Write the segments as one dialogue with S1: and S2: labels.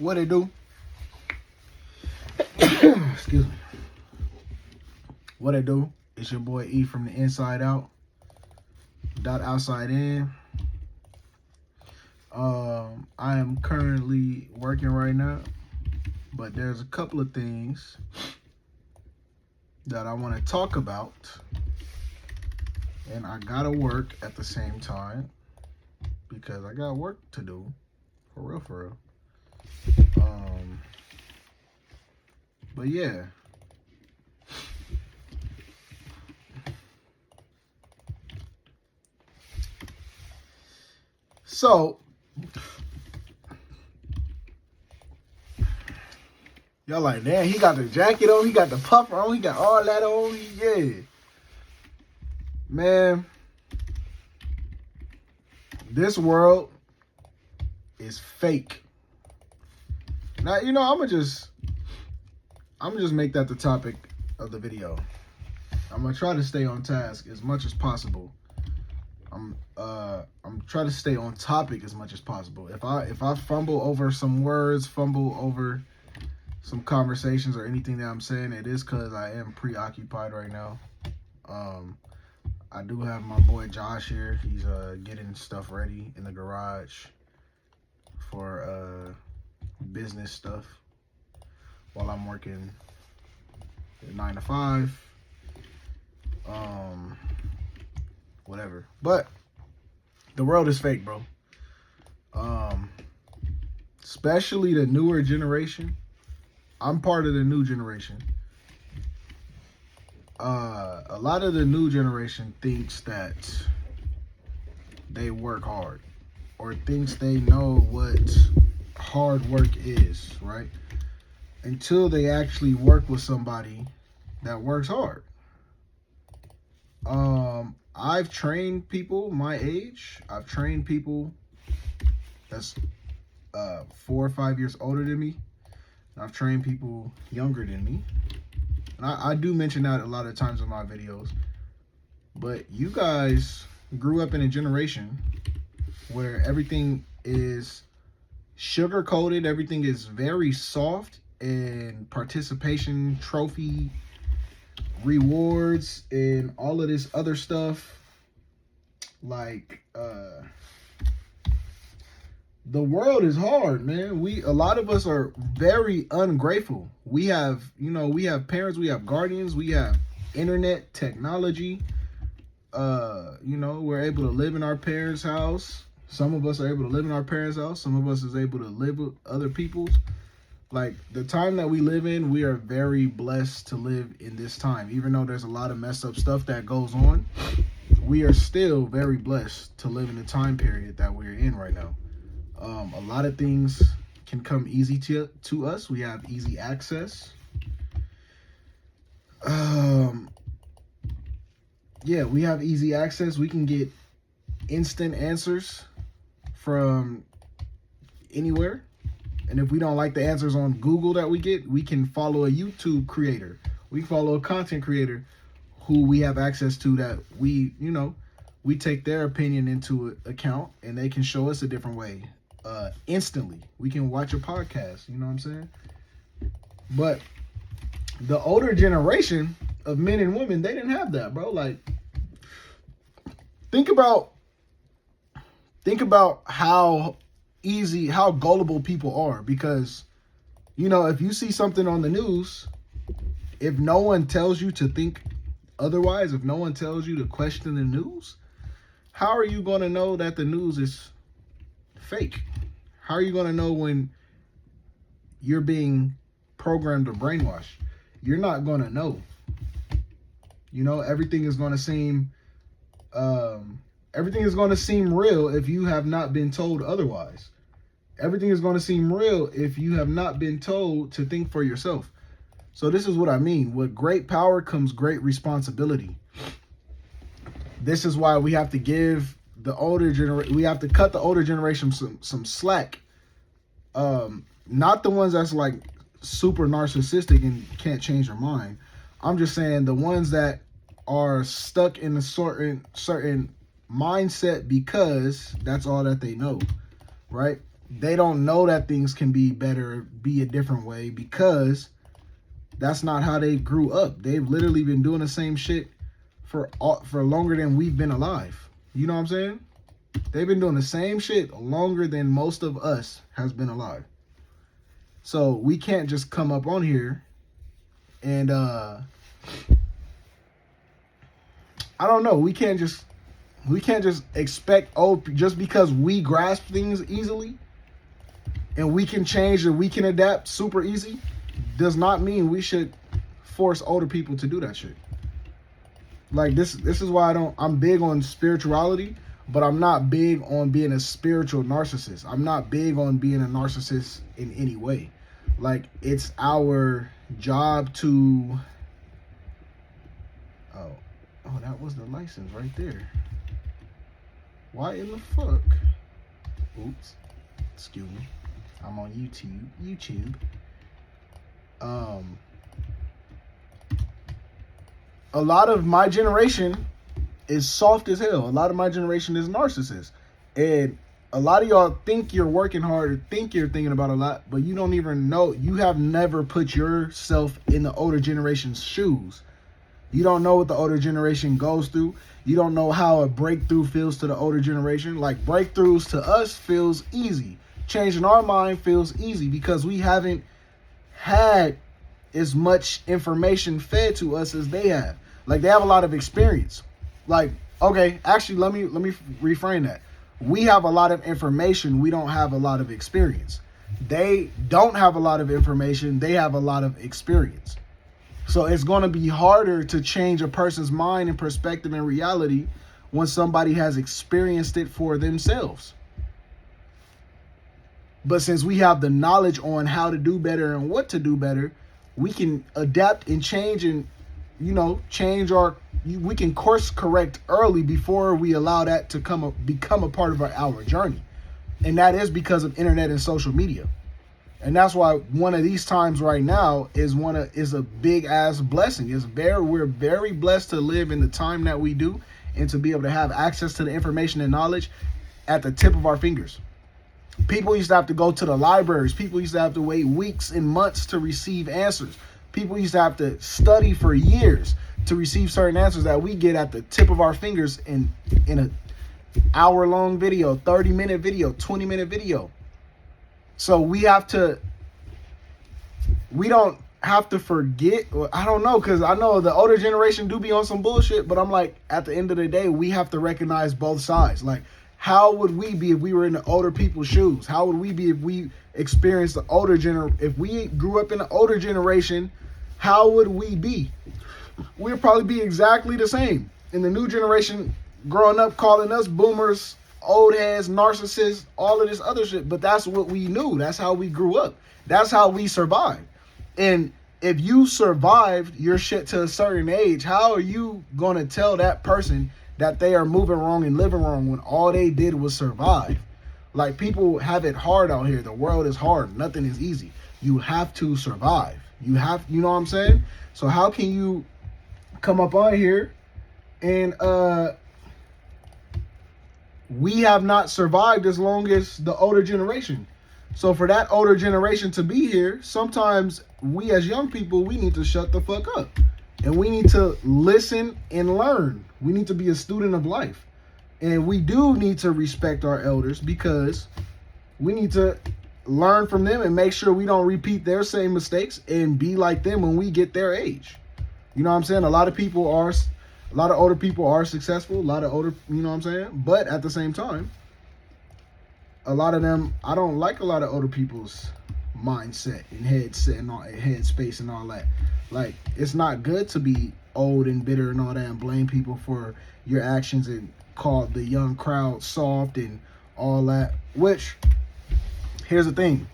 S1: What it do? Excuse me. What it do? It's your boy E from the Inside Out. Outside in. I am currently working right now, but there's a couple of things that I want to talk about, and I gotta work at the same time because I got work to do, for real. But yeah. So, y'all like, damn, he got the jacket on, he got the puffer on, he got all that on, yeah. Man, this world is fake. Now, you know, I'm gonna just make that the topic of the video. I'm gonna try to stay on task as much as possible. I'm trying to stay on topic as much as possible. If I fumble over some words, fumble over some conversations or anything that I'm saying, it is because I am preoccupied right now. I do have my boy Josh here. He's getting stuff ready in the garage for business stuff while I'm working 9 to 5. Whatever. But the world is fake, bro. Especially the newer generation. I'm part of the new generation. A lot of the new generation thinks that they work hard or thinks they know what hard work is, right? Until they actually work with somebody that works hard. I've trained people my age. I've trained people that's 4 or 5 years older than me. I've trained people younger than me. And I do mention that a lot of times in my videos. But you guys grew up in a generation where everything is sugar-coated. Everything is very soft, and participation, trophy, rewards, and all of this other stuff. Like, the world is hard, man. A lot of us are very ungrateful. We have parents, we have guardians, we have internet technology. We're able to live in our parents' house. Some of us are able to live in our parents' house. Some of us is able to live with other people's. Like, the time that we live in, we are very blessed to live in this time. Even though there's a lot of messed up stuff that goes on, we are still very blessed to live in the time period that we're in right now. A lot of things can come easy to us. We have easy access. We have easy access. We can get instant answers from anywhere. And if we don't like the answers on Google that we get, we can follow a YouTube creator. We can follow a content creator who we have access to, that we take their opinion into account, and they can show us a different way instantly. We can watch a podcast, you know what I'm saying? But the older generation of men and women, they didn't have that, bro. Like, think about how gullible people are, because if you see something on the news, if no one tells you to think otherwise, if no one tells you to question the news, how are you going to know that the news is fake? How are you going to know when you're being programmed or brainwashed? You're not going to know. Everything is going to seem real if you have not been told otherwise. Everything is going to seem real if you have not been told to think for yourself. So this is what I mean. With great power comes great responsibility. This is why we have to give the older generation, we have to cut the older generation some slack. Not the ones that's like super narcissistic and can't change their mind. I'm just saying the ones that are stuck in a certain mindset because that's all that they know, right? they don't know that things can be better, be a different way, because that's not how they grew up. They've literally been doing the same shit for longer than we've been alive. You know what I'm saying? They've been doing the same shit longer than most of us has been alive. So we can't just come up on here and I don't know. We can't just expect, just because we grasp things easily and we can change and we can adapt super easy, does not mean we should force older people to do that shit. Like this is why I'm big on spirituality, but I'm not big on being a spiritual narcissist. I'm not big on being a narcissist in any way. Like, it's our job to, oh, that was the license right there. Why in the fuck? Oops. Excuse me. I'm on YouTube. A lot of my generation is soft as hell. A lot of my generation is narcissists. And a lot of y'all think you're working hard, or think you're thinking about a lot, but you don't even know. You have never put yourself in the older generation's shoes. You don't know what the older generation goes through. You don't know how a breakthrough feels to the older generation. Like, breakthroughs to us feels easy. Changing our mind feels easy because we haven't had as much information fed to us as they have. Like, they have a lot of experience. Like, okay, actually, let me reframe that. We have a lot of information. We don't have a lot of experience. They don't have a lot of information. They have a lot of experience. So it's going to be harder to change a person's mind and perspective and reality when somebody has experienced it for themselves. But since we have the knowledge on how to do better and what to do better, we can adapt and change and, we can course correct early before we allow that to become a part of our journey. And that is because of internet and social media. And that's why one of these times right now is a big ass blessing. We're very blessed to live in the time that we do and to be able to have access to the information and knowledge at the tip of our fingers. People used to have to go to the libraries. People used to have to wait weeks and months to receive answers. People used to have to study for years to receive certain answers that we get at the tip of our fingers in an hour-long video, 30-minute video, 20-minute video. So we don't have to forget, I don't know, because I know the older generation do be on some bullshit, but I'm like, at the end of the day, we have to recognize both sides. Like, how would we be if we were in the older people's shoes? How would we be if we experienced the older generation? If we grew up in the older generation, how would we be? We'd probably be exactly the same. In the new generation, growing up, calling us boomers, old heads, narcissists, all of this other shit. But that's what we knew. That's how we grew up. That's how we survived. And if you survived your shit to a certain age, how are you going to tell that person that they are moving wrong and living wrong when all they did was survive? Like, people have it hard out here. The world is hard. Nothing is easy. You have to survive. You know what I'm saying? So how can you come up on here and we have not survived as long as the older generation? So for that older generation to be here, sometimes we as young people, we need to shut the fuck up. And we need to listen and learn. We need to be a student of life. And we do need to respect our elders because we need to learn from them and make sure we don't repeat their same mistakes and be like them when we get their age. You know what I'm saying? A lot of older people are successful. A lot of older, you know what I'm saying? But at the same time, a lot of them, I don't like a lot of older people's mindset and headset and all, head space and all that. Like, it's not good to be old and bitter and all that and blame people for your actions and call the young crowd soft and all that. Which, here's the thing.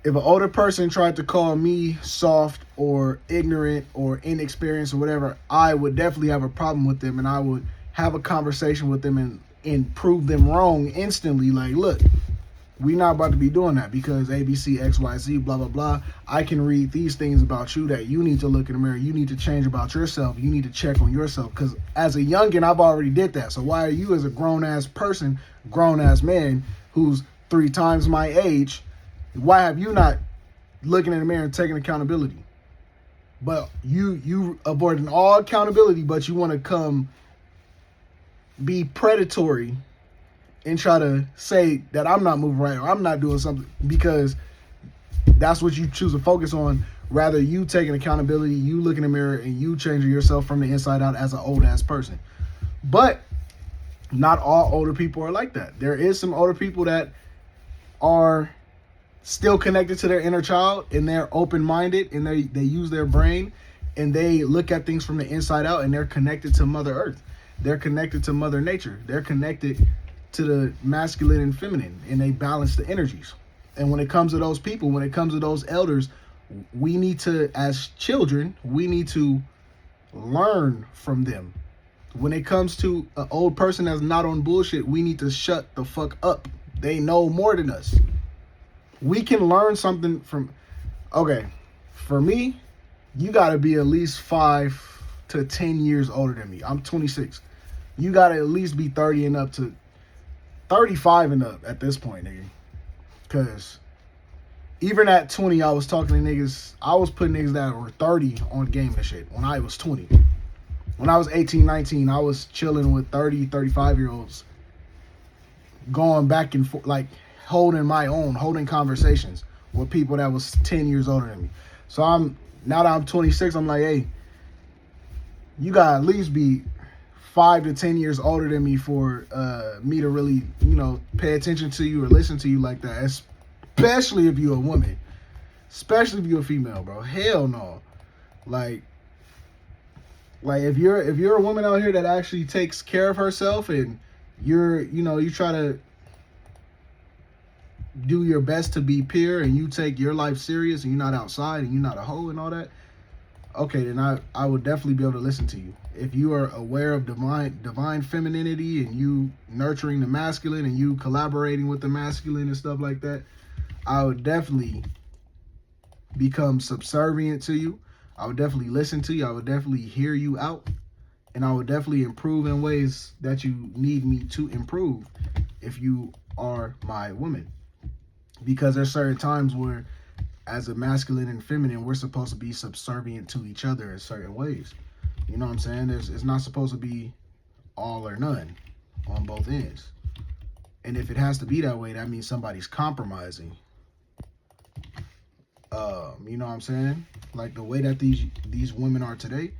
S1: If an older person tried to call me soft or ignorant or inexperienced or whatever, I would definitely have a problem with them, and I would have a conversation with them and prove them wrong instantly. Like, look, we're not about to be doing that because ABC, XYZ, blah, blah, blah. I can read these things about you that you need to look in the mirror. You need to change about yourself. You need to check on yourself, because as a youngin', I've already did that. So why are you, as a grown-ass person, grown-ass man who's 3 times my age, why have you not looking in the mirror and taking accountability? But you avoiding all accountability, but you want to come be predatory and try to say that I'm not moving right or I'm not doing something because that's what you choose to focus on. Rather, you taking accountability, you look in the mirror, and you changing yourself from the inside out as an old-ass person. But not all older people are like that. There is some older people that are still connected to their inner child, and they're open-minded, and they use their brain, and they look at things from the inside out, and they're connected to Mother Earth. They're connected to Mother Nature. They're connected to the masculine and feminine, and they balance the energies. And when it comes to those people, when it comes to those elders, we need to, as children, we need to learn from them. When it comes to an old person that's not on bullshit, we need to shut the fuck up. They know more than us. We can learn something from, okay, for me, you got to be at least 5 to 10 years older than me. I'm 26. You got to at least be 30 and up to 35 and up at this point, nigga. Because even at 20, I was talking to niggas. I was putting niggas that were 30 on game and shit when I was 20. When I was 18, 19, I was chilling with 30, 35-year-olds. Going back and forth, like holding my own, holding conversations with people that was 10 years older than me. So now that I'm 26, I'm like, hey, you gotta at least be 5 to 10 years older than me for me to really, pay attention to you or listen to you like that. Especially if you're a woman. Especially if you're a female, bro. Hell no. Like if you're a woman out here that actually takes care of herself and you try to do your best to be pure and you take your life serious and you're not outside and you're not a hoe and all that, okay, then I would definitely be able to listen to you. If you are aware of divine femininity and you nurturing the masculine and you collaborating with the masculine and stuff like that, I would definitely become subservient to you. I would definitely listen to you. I would definitely hear you out. And I would definitely improve in ways that you need me to improve if you are my woman. Because there's certain times where, as a masculine and feminine, we're supposed to be subservient to each other in certain ways. You know what I'm saying? It's not supposed to be all or none on both ends. And if it has to be that way, that means somebody's compromising. You know what I'm saying? Like the way that these women are today,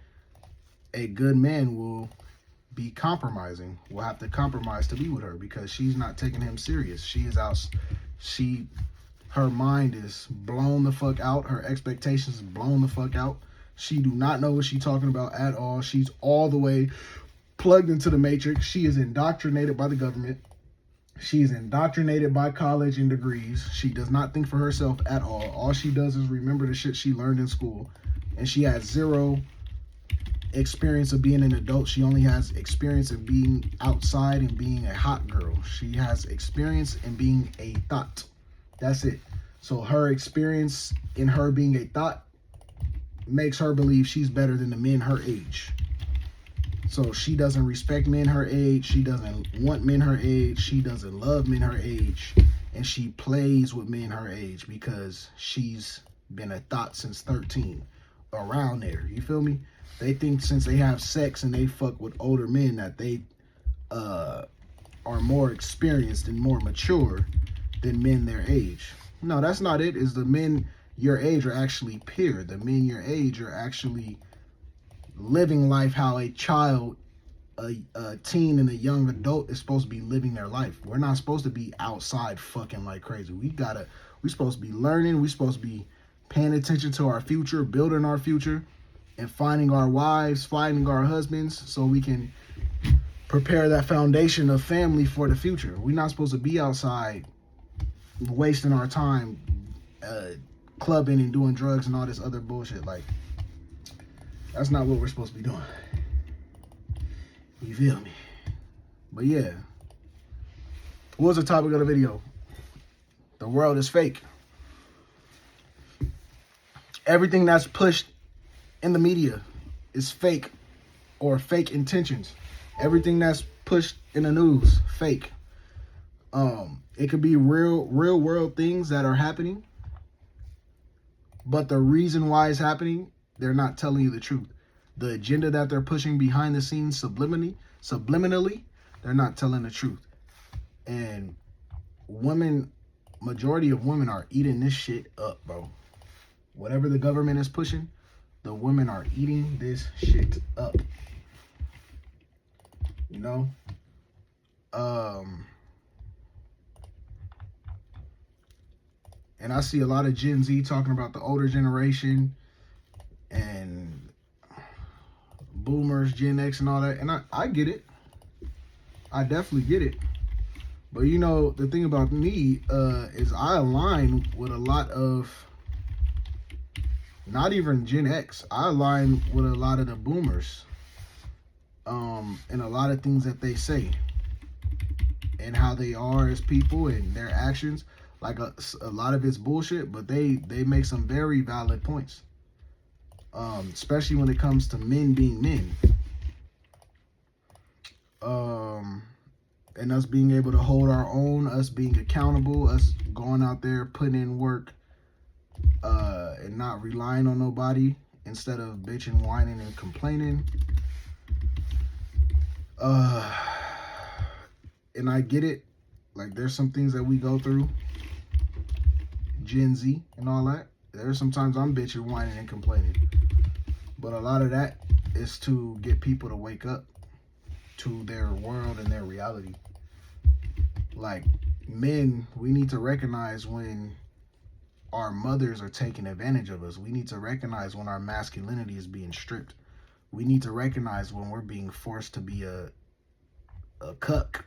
S1: a good man will be compromising. Will have to compromise to be with her because she's not taking him serious. She is out. Her mind is blown the fuck out. Her expectations blown the fuck out. She do not know what she's talking about at all. She's all the way plugged into the matrix. She is indoctrinated by the government. She is indoctrinated by college and degrees. She does not think for herself at all. All she does is remember the shit she learned in school. And she has zero experience of being an adult. She only has experience of being outside and being a hot girl. She has experience in being a thought. That's it. So her experience in her being a thought makes her believe she's better than the men her age. So she doesn't respect men her age. She doesn't want men her age. She doesn't love men her age. And she plays with men her age because she's been a thought since 13. Around there. You feel me? They think since they have sex and they fuck with older men that they are more experienced and more mature than men their age. No, that's not it. Is the men your age are actually pure. The men your age are actually living life how a child, a teen and a young adult is supposed to be living their life. We're not supposed to be outside fucking like crazy. We're supposed to be learning. We're supposed to be paying attention to our future, building our future, and finding our wives, finding our husbands so we can prepare that foundation of family for the future. We're not supposed to be outside wasting our time clubbing and doing drugs and all this other bullshit. Like, that's not what we're supposed to be doing. You feel me? But yeah. What was the topic of the video? The world is fake. Everything that's pushed in the media is fake or fake intentions. Everything that's pushed in the news, fake. It could be real world things that are happening, but the reason why it's happening, they're not telling you the truth. The agenda that they're pushing behind the scenes subliminally, they're not telling the truth. And women, majority of women are eating this shit up, bro. Whatever the government is pushing, the women are eating this shit up. You know? And I see a lot of Gen Z talking about the older generation and boomers, Gen X and all that. And I get it. I definitely get it. But you know, the thing about me is I align with a lot of, not even Gen X, I align with a lot of the boomers and a lot of things that they say and how they are as people and their actions. Like a lot of it's bullshit, but they make some very valid points, especially when it comes to men being men, and us being able to hold our own, us being accountable, us going out there putting in work, and not relying on nobody instead of bitching, whining, and complaining. And I get it. Like, there's some things that we go through, Gen Z and all that. There's sometimes I'm bitching, whining, and complaining. But a lot of that is to get people to wake up to their world and their reality. Like, men, we need to recognize when our mothers are taking advantage of us. We need to recognize when our masculinity is being stripped. We need to recognize when we're being forced to be a cuck.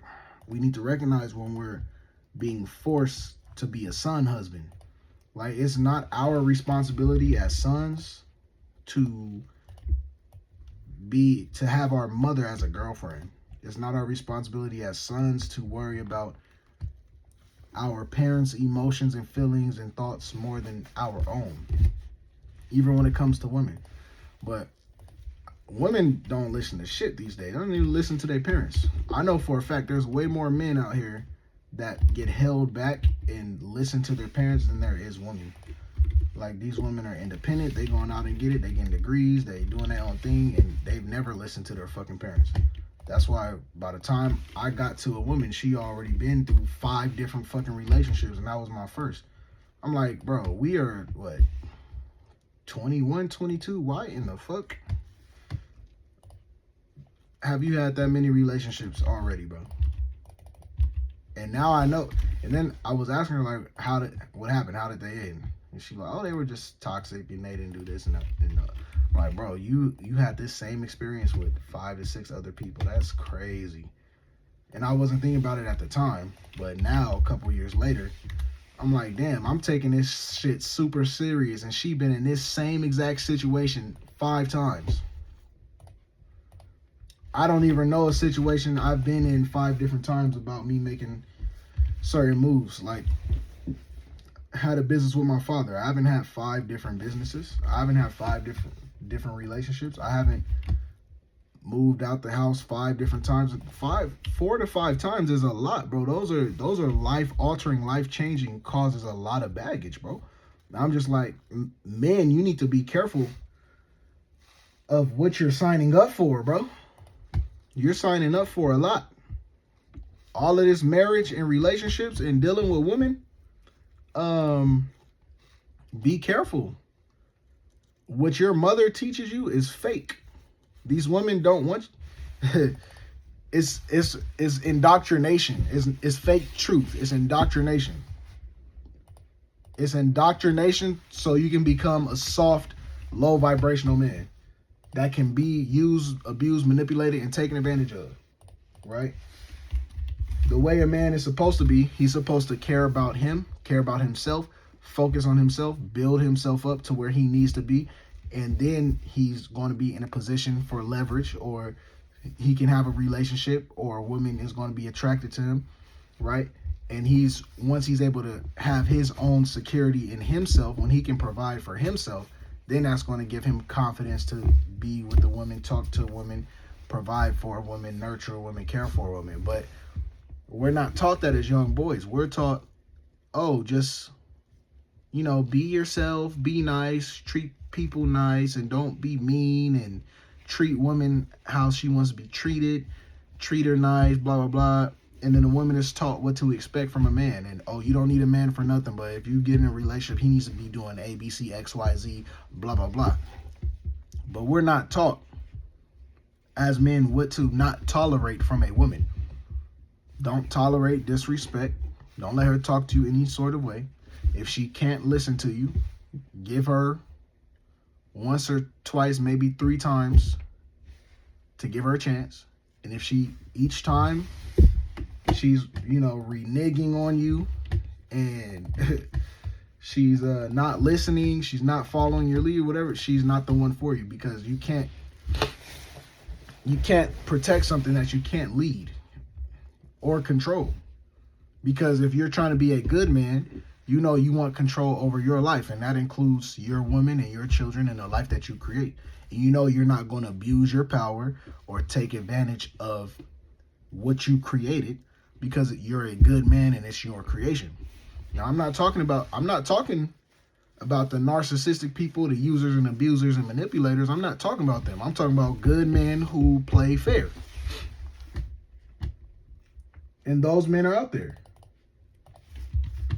S1: We need to recognize when we're being forced to be a son husband. Like, it's not our responsibility as sons to have our mother as a girlfriend. It's not our responsibility as sons to worry about our parents' emotions and feelings and thoughts more than our own, even when it comes to women. But women don't listen to shit these days. They don't even listen to their parents. I know for a fact there's way more men out here that get held back and listen to their parents than there is women. Like, these women are independent. They going out and get it. They getting degrees. They doing their own thing, and they've never listened to their fucking parents. That's why by the time I got to a woman, she already been through 5 different fucking relationships, and that was my first. I'm like, bro, we are, what, 21, 22? Why in the fuck have you had that many relationships already, bro? And now I know. And then I was asking her, like, what happened? How did they end? And she like, oh, they were just toxic and they didn't do this and that. And I'm like, bro, you had this same experience with 5 to 6 other people. That's crazy. And I wasn't thinking about it at the time, but now a couple years later, I'm like, damn, I'm taking this shit super serious, and she been in this same exact situation 5 times. I don't even know a situation I've been in 5 different times about me making certain moves. Like, had a business with my father. I haven't had 5 different businesses. I haven't had 5 different relationships. I haven't moved out the house 5 different times. 4 to 5 times is a lot, bro. Those are life altering, life changing, causes a lot of baggage, bro. I'm just like, man, you need to be careful of what you're signing up for, bro. You're signing up for a lot. All of this marriage and relationships and dealing with women, be careful. What your mother teaches you is fake. These women don't want it's indoctrination. It's fake truth. It's indoctrination. It's indoctrination so you can become a soft, low vibrational man that can be used, abused, manipulated, and taken advantage of, right? The way a man is supposed to be, he's supposed to care about himself, focus on himself, build himself up to where he needs to be, and then he's going to be in a position for leverage, or he can have a relationship, or a woman is going to be attracted to him, right? And once he's able to have his own security in himself, when he can provide for himself, then that's going to give him confidence to be with a woman, talk to a woman, provide for a woman, nurture a woman, care for a woman. But We're not taught that as young boys. We're taught, oh, just, be yourself, be nice, treat people nice, and don't be mean, and treat women how she wants to be treated, treat her nice, blah, blah, blah. And then the woman is taught what to expect from a man. And, oh, you don't need a man for nothing, but if you get in a relationship, he needs to be doing A, B, C, X, Y, Z, blah, blah, blah. But we're not taught as men what to not tolerate from a woman. Don't tolerate disrespect. Don't let her talk to you any sort of way. If she can't listen to you, give her once or twice, maybe 3 times to give her a chance. And if each time she's, reneging on you and she's not listening, she's not following your lead, whatever, she's not the one for you, because you can't protect something that you can't lead or control. Because if you're trying to be a good man, you want control over your life, and that includes your woman and your children and the life that you create. And you're not going to abuse your power or take advantage of what you created because you're a good man and it's your creation. Now, I'm not talking about the narcissistic people, the users and abusers and manipulators. I'm not talking about them. I'm talking about good men who play fair. And those men are out there.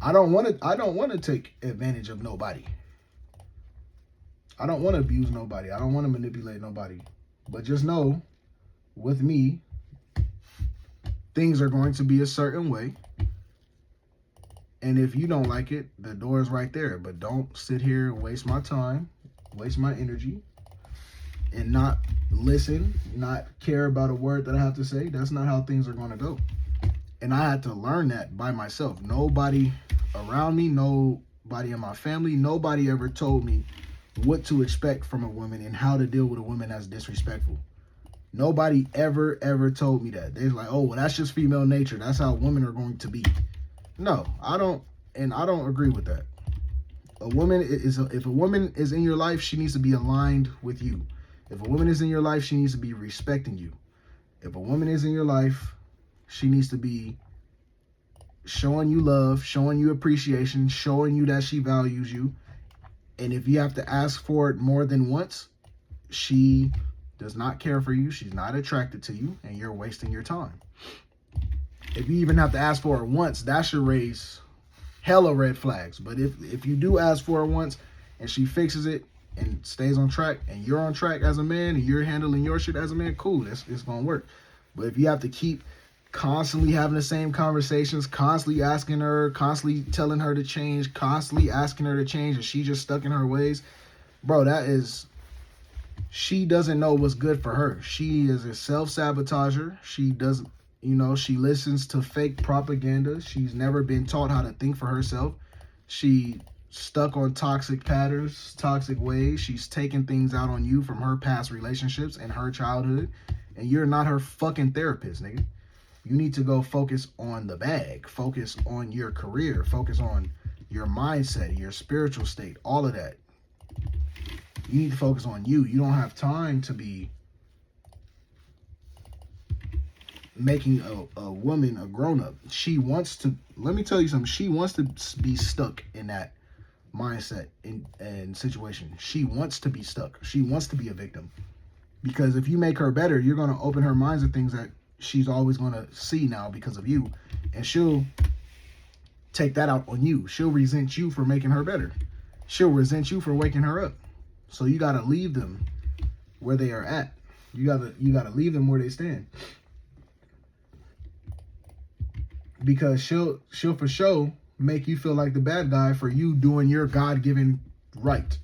S1: I don't want to take advantage of nobody. I don't want to abuse nobody. I don't want to manipulate nobody. But just know, with me, things are going to be a certain way. And if you don't like it, the door is right there. But don't sit here and waste my time, waste my energy, and not listen, not care about a word that I have to say. That's not how things are going to go. And I had to learn that by myself. Nobody around me, nobody in my family, nobody ever told me what to expect from a woman and how to deal with a woman that's disrespectful. Nobody ever told me that. They're like, oh, well, that's just female nature. That's how women are going to be. No, I don't agree with that. If a woman is in your life, she needs to be aligned with you. If a woman is in your life, she needs to be respecting you. If a woman is in your life, she needs to be showing you love, showing you appreciation, showing you that she values you. And if you have to ask for it more than once, she does not care for you. She's not attracted to you, and you're wasting your time. If you even have to ask for it once, that should raise hella red flags. But if you do ask for it once and she fixes it and stays on track and you're on track as a man and you're handling your shit as a man, cool, it's going to work. But if you have to keep constantly having the same conversations, constantly asking her, constantly telling her to change, constantly asking her to change, and she just stuck in her ways, bro, she doesn't know what's good for her. She is a self-sabotager. She doesn't, she listens to fake propaganda. She's never been taught how to think for herself. She stuck on toxic patterns, toxic ways. She's taking things out on you from her past relationships and her childhood, and you're not her fucking therapist, nigga. You need to go focus on the bag, focus on your career, focus on your mindset, your spiritual state, all of that. You need to focus on you. You don't have time to be making a woman a grown-up. She wants to, let me tell you something, she wants to be stuck in that mindset and situation. She wants to be stuck. She wants to be a victim. Because if you make her better, you're going to open her minds to things that she's always going to see now because of you. And she'll take that out on you. She'll resent you for making her better. She'll resent you for waking her up. So you got to leave them where they are at. You got to leave them where they stand. Because she'll for sure make you feel like the bad guy for you doing your God-given right.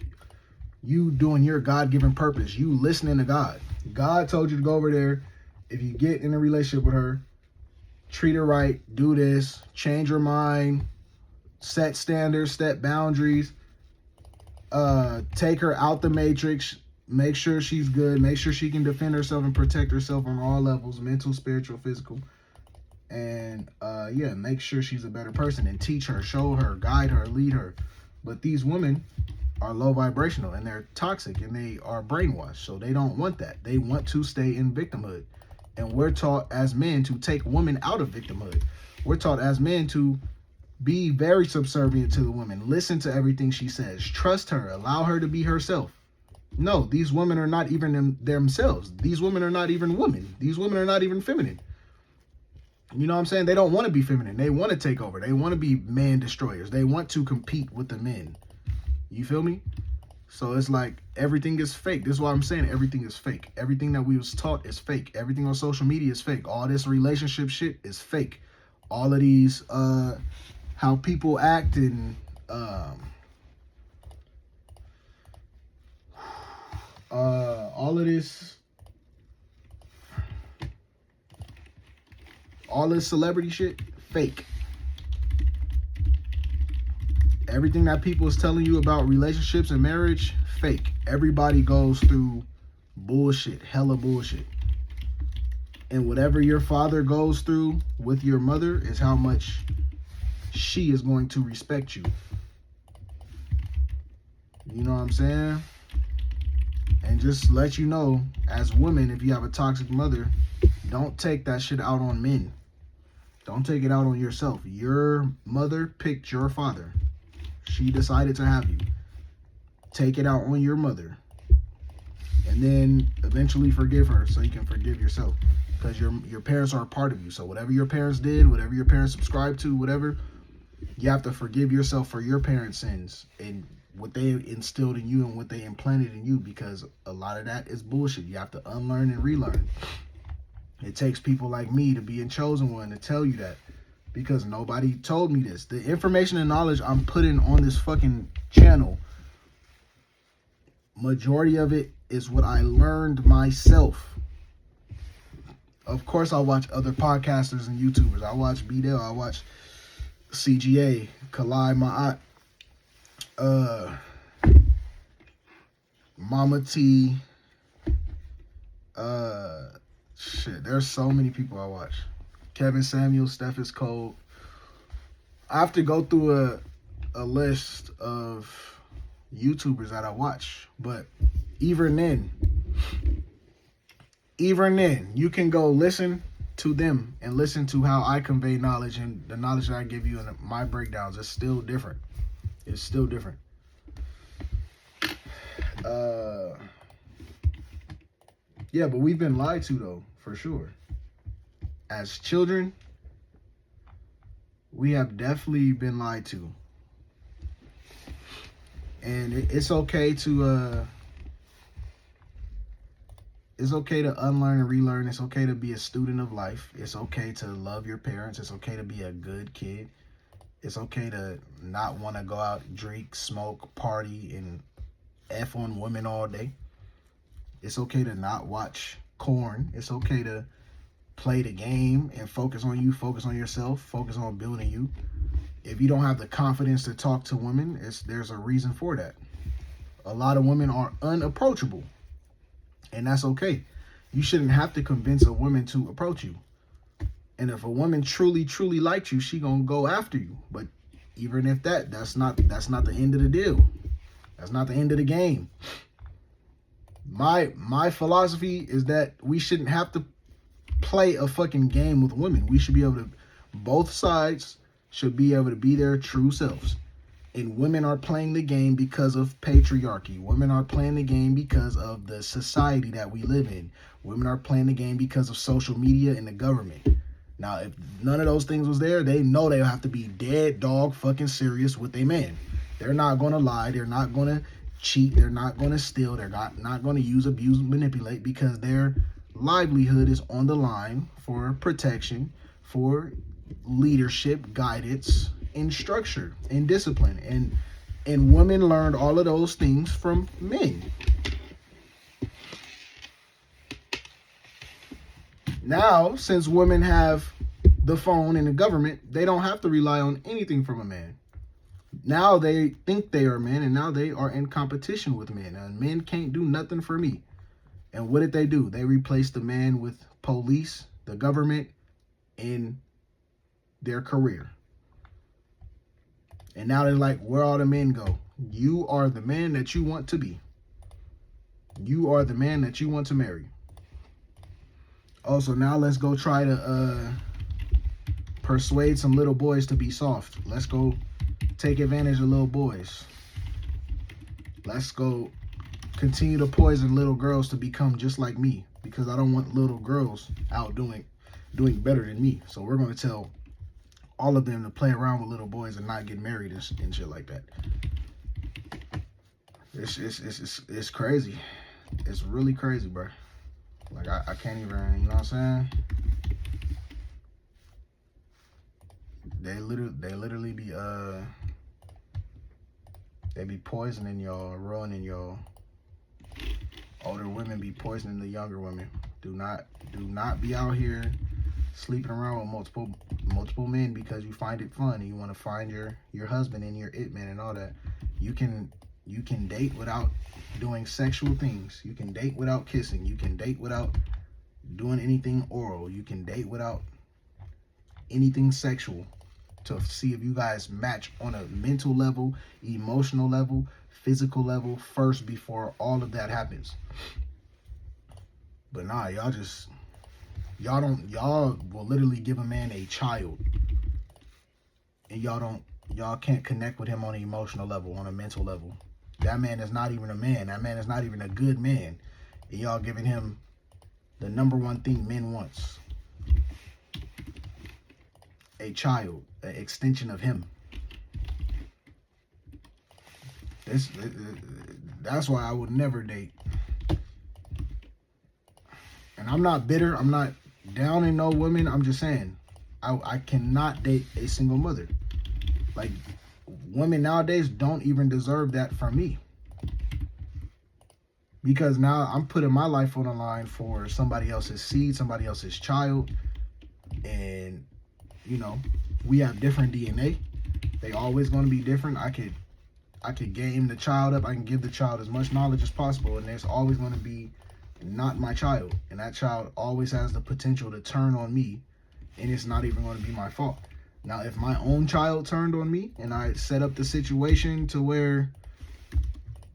S1: You doing your God-given purpose. You listening to God. God told you to go over there. If you get in a relationship with her, treat her right, do this, change her mind, set standards, set boundaries, take her out the matrix, make sure she's good, make sure she can defend herself and protect herself on all levels, mental, spiritual, physical. And make sure she's a better person and teach her, show her, guide her, lead her. But these women are low vibrational and they're toxic and they are brainwashed. So they don't want that. They want to stay in victimhood. And we're taught as men to take women out of victimhood. We're taught as men to be very subservient to the woman. Listen to everything she says. Trust her. Allow her to be herself. No, these women are not even themselves. These women are not even women. These women are not even feminine. You know what I'm saying? They don't want to be feminine. They want to take over. They want to be man destroyers. They want to compete with the men. You feel me? So it's like everything is fake. This is why I'm saying everything is fake. Everything that we was taught is fake. Everything on social media is fake. All this relationship shit is fake. All of these how people act and all this celebrity shit, fake. Everything that people is telling you about relationships and marriage, fake. Everybody goes through bullshit, hella bullshit. And whatever your father goes through with your mother is how much she is going to respect you. You know what I'm saying? And just let you know, as women, if you have a toxic mother, don't take that shit out on men. Don't take it out on yourself. Your mother picked your father. She decided to have you. Take it out on your mother. And then eventually forgive her so you can forgive yourself. Because your parents are a part of you. So whatever your parents did, whatever your parents subscribed to, whatever, you have to forgive yourself for your parents' sins and what they instilled in you and what they implanted in you, because a lot of that is bullshit. You have to unlearn and relearn. It takes people like me to be a chosen one to tell you that, because nobody told me this. The information and knowledge I'm putting on this fucking channel, majority of it is what I learned myself. Of course, I watch other podcasters and YouTubers. I watch B-Dell. I watch CGA, Kalai Ma'at, Mama T. Shit, there's so many people I watch. Kevin Samuel, Stephens Cole. I have to go through a list of YouTubers that I watch, but even then, you can go listen to them and listen to how I convey knowledge, and the knowledge that I give you in my breakdowns is still different. It's still different. Yeah, but we've been lied to, though, for sure. As children, we have definitely been lied to. And it's okay to unlearn and relearn. It's okay to be a student of life. It's okay to love your parents. It's okay to be a good kid. It's okay to not want to go out, drink, smoke, party, and F on women all day. It's okay to not watch corn. It's okay to play the game and focus on you, focus on yourself, focus on building you. If you don't have the confidence to talk to women, there's a reason for that. A lot of women are unapproachable, and that's okay. You shouldn't have to convince a woman to approach you. And if a woman truly, truly likes you, she gonna go after you. But even if that's not the end of the deal. That's not the end of the game. My philosophy is that we shouldn't have to play a fucking game with women. We should be able to, both sides should be able to be their true selves. And women are playing the game because of patriarchy. Women are playing the game because of the society that we live in. Women are playing the game because of social media and the government. Now, if none of those things was there, they know they'll have to be dead dog fucking serious with their man. They're not going to lie. They're not going to cheat. They're not going to steal. They're not going to use, abuse, manipulate, because their livelihood is on the line for protection, for leadership, guidance, and structure, and discipline. And women learned all of those things from men. Now, since women have the phone and the government, they don't have to rely on anything from a man. Now they think they are men, and now they are in competition with men. And men can't do nothing for me. And what did they do? They replaced the man with police, the government, in their career. And now they're like, where all the men go? You are the man that you want to be. You are the man that you want to marry. Also, now let's go try to persuade some little boys to be soft. Let's go take advantage of little boys. Let's go continue to poison little girls to become just like me, because I don't want little girls out doing better than me. So we're going to tell all of them to play around with little boys and not get married and shit like that. It's crazy. It's really crazy, bro. Like, I can't even, you know what I'm saying? They literally be they be poisoning y'all, ruining y'all. Older women be poisoning the younger women. Do not be out here sleeping around with multiple men because you find it fun and you want to find your husband and your it man and all that. You can date without doing sexual things. You can date without kissing. You can date without doing anything oral. You can date without anything sexual, to see if you guys match on a mental level, emotional level, physical level first before all of that happens. But nah, y'all will literally give a man a child and y'all can't connect with him on an emotional level, on a mental level. That man is not even a man. That man is not even a good man. And y'all giving him the number one thing men wants: a child, an extension of him. That's why I would never date. And I'm not bitter. I'm not down in no women. I'm just saying, I cannot date a single mother. Like, women nowadays don't even deserve that from me. Because now I'm putting my life on the line for somebody else's seed, somebody else's child. And, you know, we have different DNA. They always going to be different. I could game the child up. I can give the child as much knowledge as possible. And there's always going to be not my child. And that child always has the potential to turn on me. And it's not even going to be my fault. Now, if my own child turned on me and I set up the situation to where,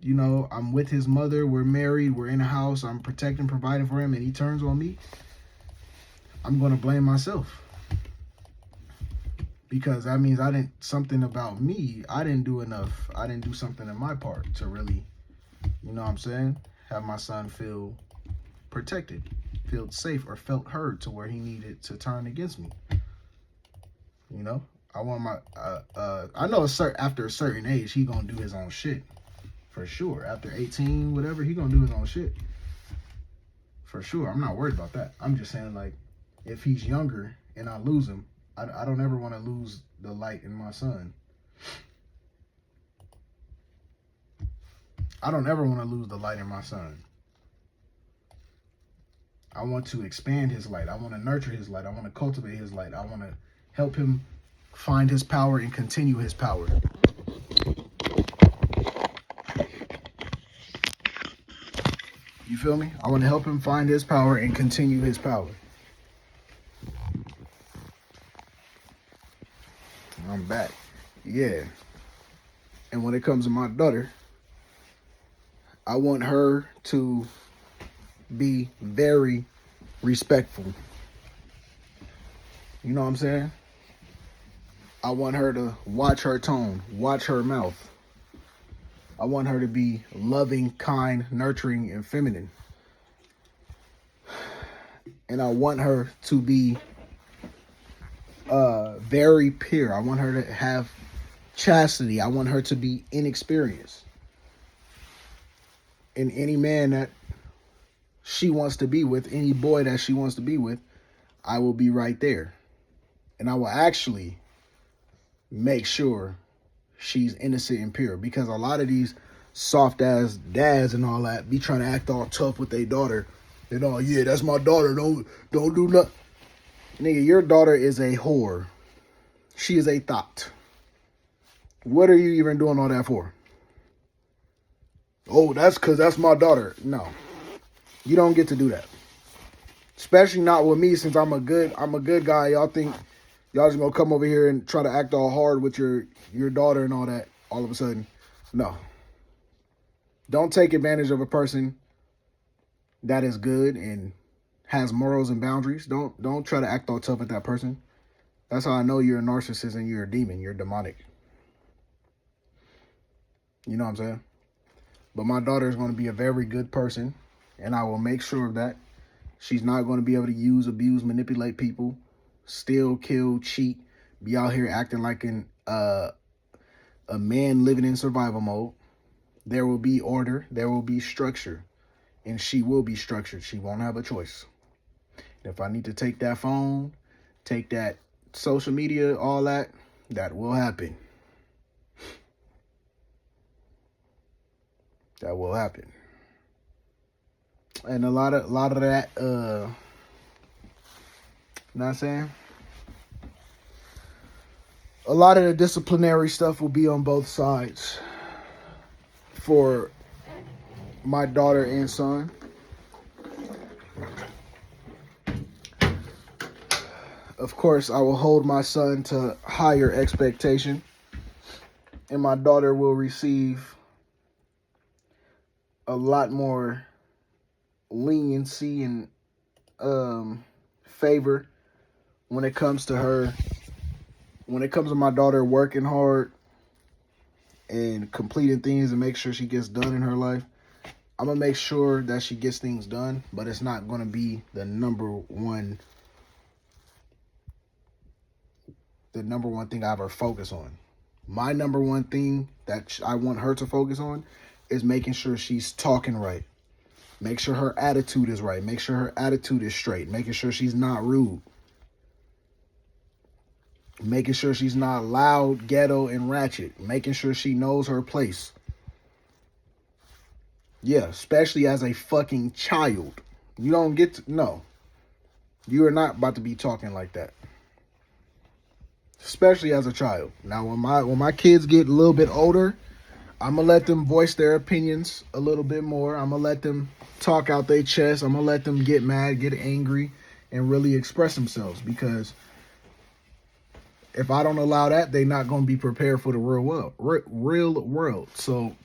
S1: you know, I'm with his mother, we're married, we're in a house, I'm protecting, providing for him, and he turns on me, I'm going to blame myself. Because that means something about me, I didn't do enough. I didn't do something in my part to really, you know what I'm saying, have my son feel protected, feel safe, or felt heard to where he needed to turn against me. You know, I want my, I know after a certain age, he gonna do his own shit. For sure. After 18, whatever, he gonna do his own shit. For sure. I'm not worried about that. I'm just saying, like, if he's younger and I lose him, I don't ever want to lose the light in my son. I don't ever want to lose the light in my son. I want to expand his light. I want to nurture his light. I want to cultivate his light. I want to help him find his power and continue his power. You feel me? I want to help him find his power and continue his power. I'm back. Yeah. And when it comes to my daughter, I want her to be very respectful. You know what I'm saying? I want her to watch her tone, watch her mouth. I want her to be loving, kind, nurturing, and feminine. And I want her to be very pure. I want her to have chastity. I want her to be inexperienced. And any man that she wants to be with, any boy that she wants to be with, I will be right there. And I will actually make sure she's innocent and pure. Because a lot of these soft ass dads and all that be trying to act all tough with their daughter. And all, yeah, that's my daughter. Don't do nothing. Nigga, your daughter is a whore. She is a thought. What are you even doing all that for? Oh, that's because that's my daughter. No. You don't get to do that. Especially not with me, since I'm a good guy. Y'all think y'all just gonna come over here and try to act all hard with your daughter and all that all of a sudden. No. Don't take advantage of a person that is good and has morals and boundaries. Don't try to act all tough at that person. That's how I know you're a narcissist and you're a demon. You're demonic. You know what I'm saying? But my daughter is going to be a very good person, and I will make sure of that. She's not going to be able to use, abuse, manipulate people, steal, kill, cheat, be out here acting like a man living in survival mode. There will be order. There will be structure. And she will be structured. She won't have a choice. If I need to take that phone, take that social media, all that, that will happen. That will happen. And a lot of that, you know what I'm saying? A lot of the disciplinary stuff will be on both sides for my daughter and son. Of course, I will hold my son to higher expectation, and my daughter will receive a lot more leniency and favor when it comes to her. When it comes to my daughter working hard and completing things and make sure she gets done in her life, I'm going to make sure that she gets things done, but it's not going to be the number one thing I ever focus on. My number one thing that I want her to focus on is making sure she's talking right. Make sure her attitude is right. Make sure her attitude is straight. Making sure she's not rude. Making sure she's not loud, ghetto, and ratchet. Making sure she knows her place. Yeah, especially as a fucking child. You don't get to, no. You are not about to be talking like that. Especially as a child. Now, when my kids get a little bit older, I'm going to let them voice their opinions a little bit more. I'm going to let them talk out their chest. I'm going to let them get mad, get angry, and really express themselves. Because if I don't allow that, they're not going to be prepared for the real world. So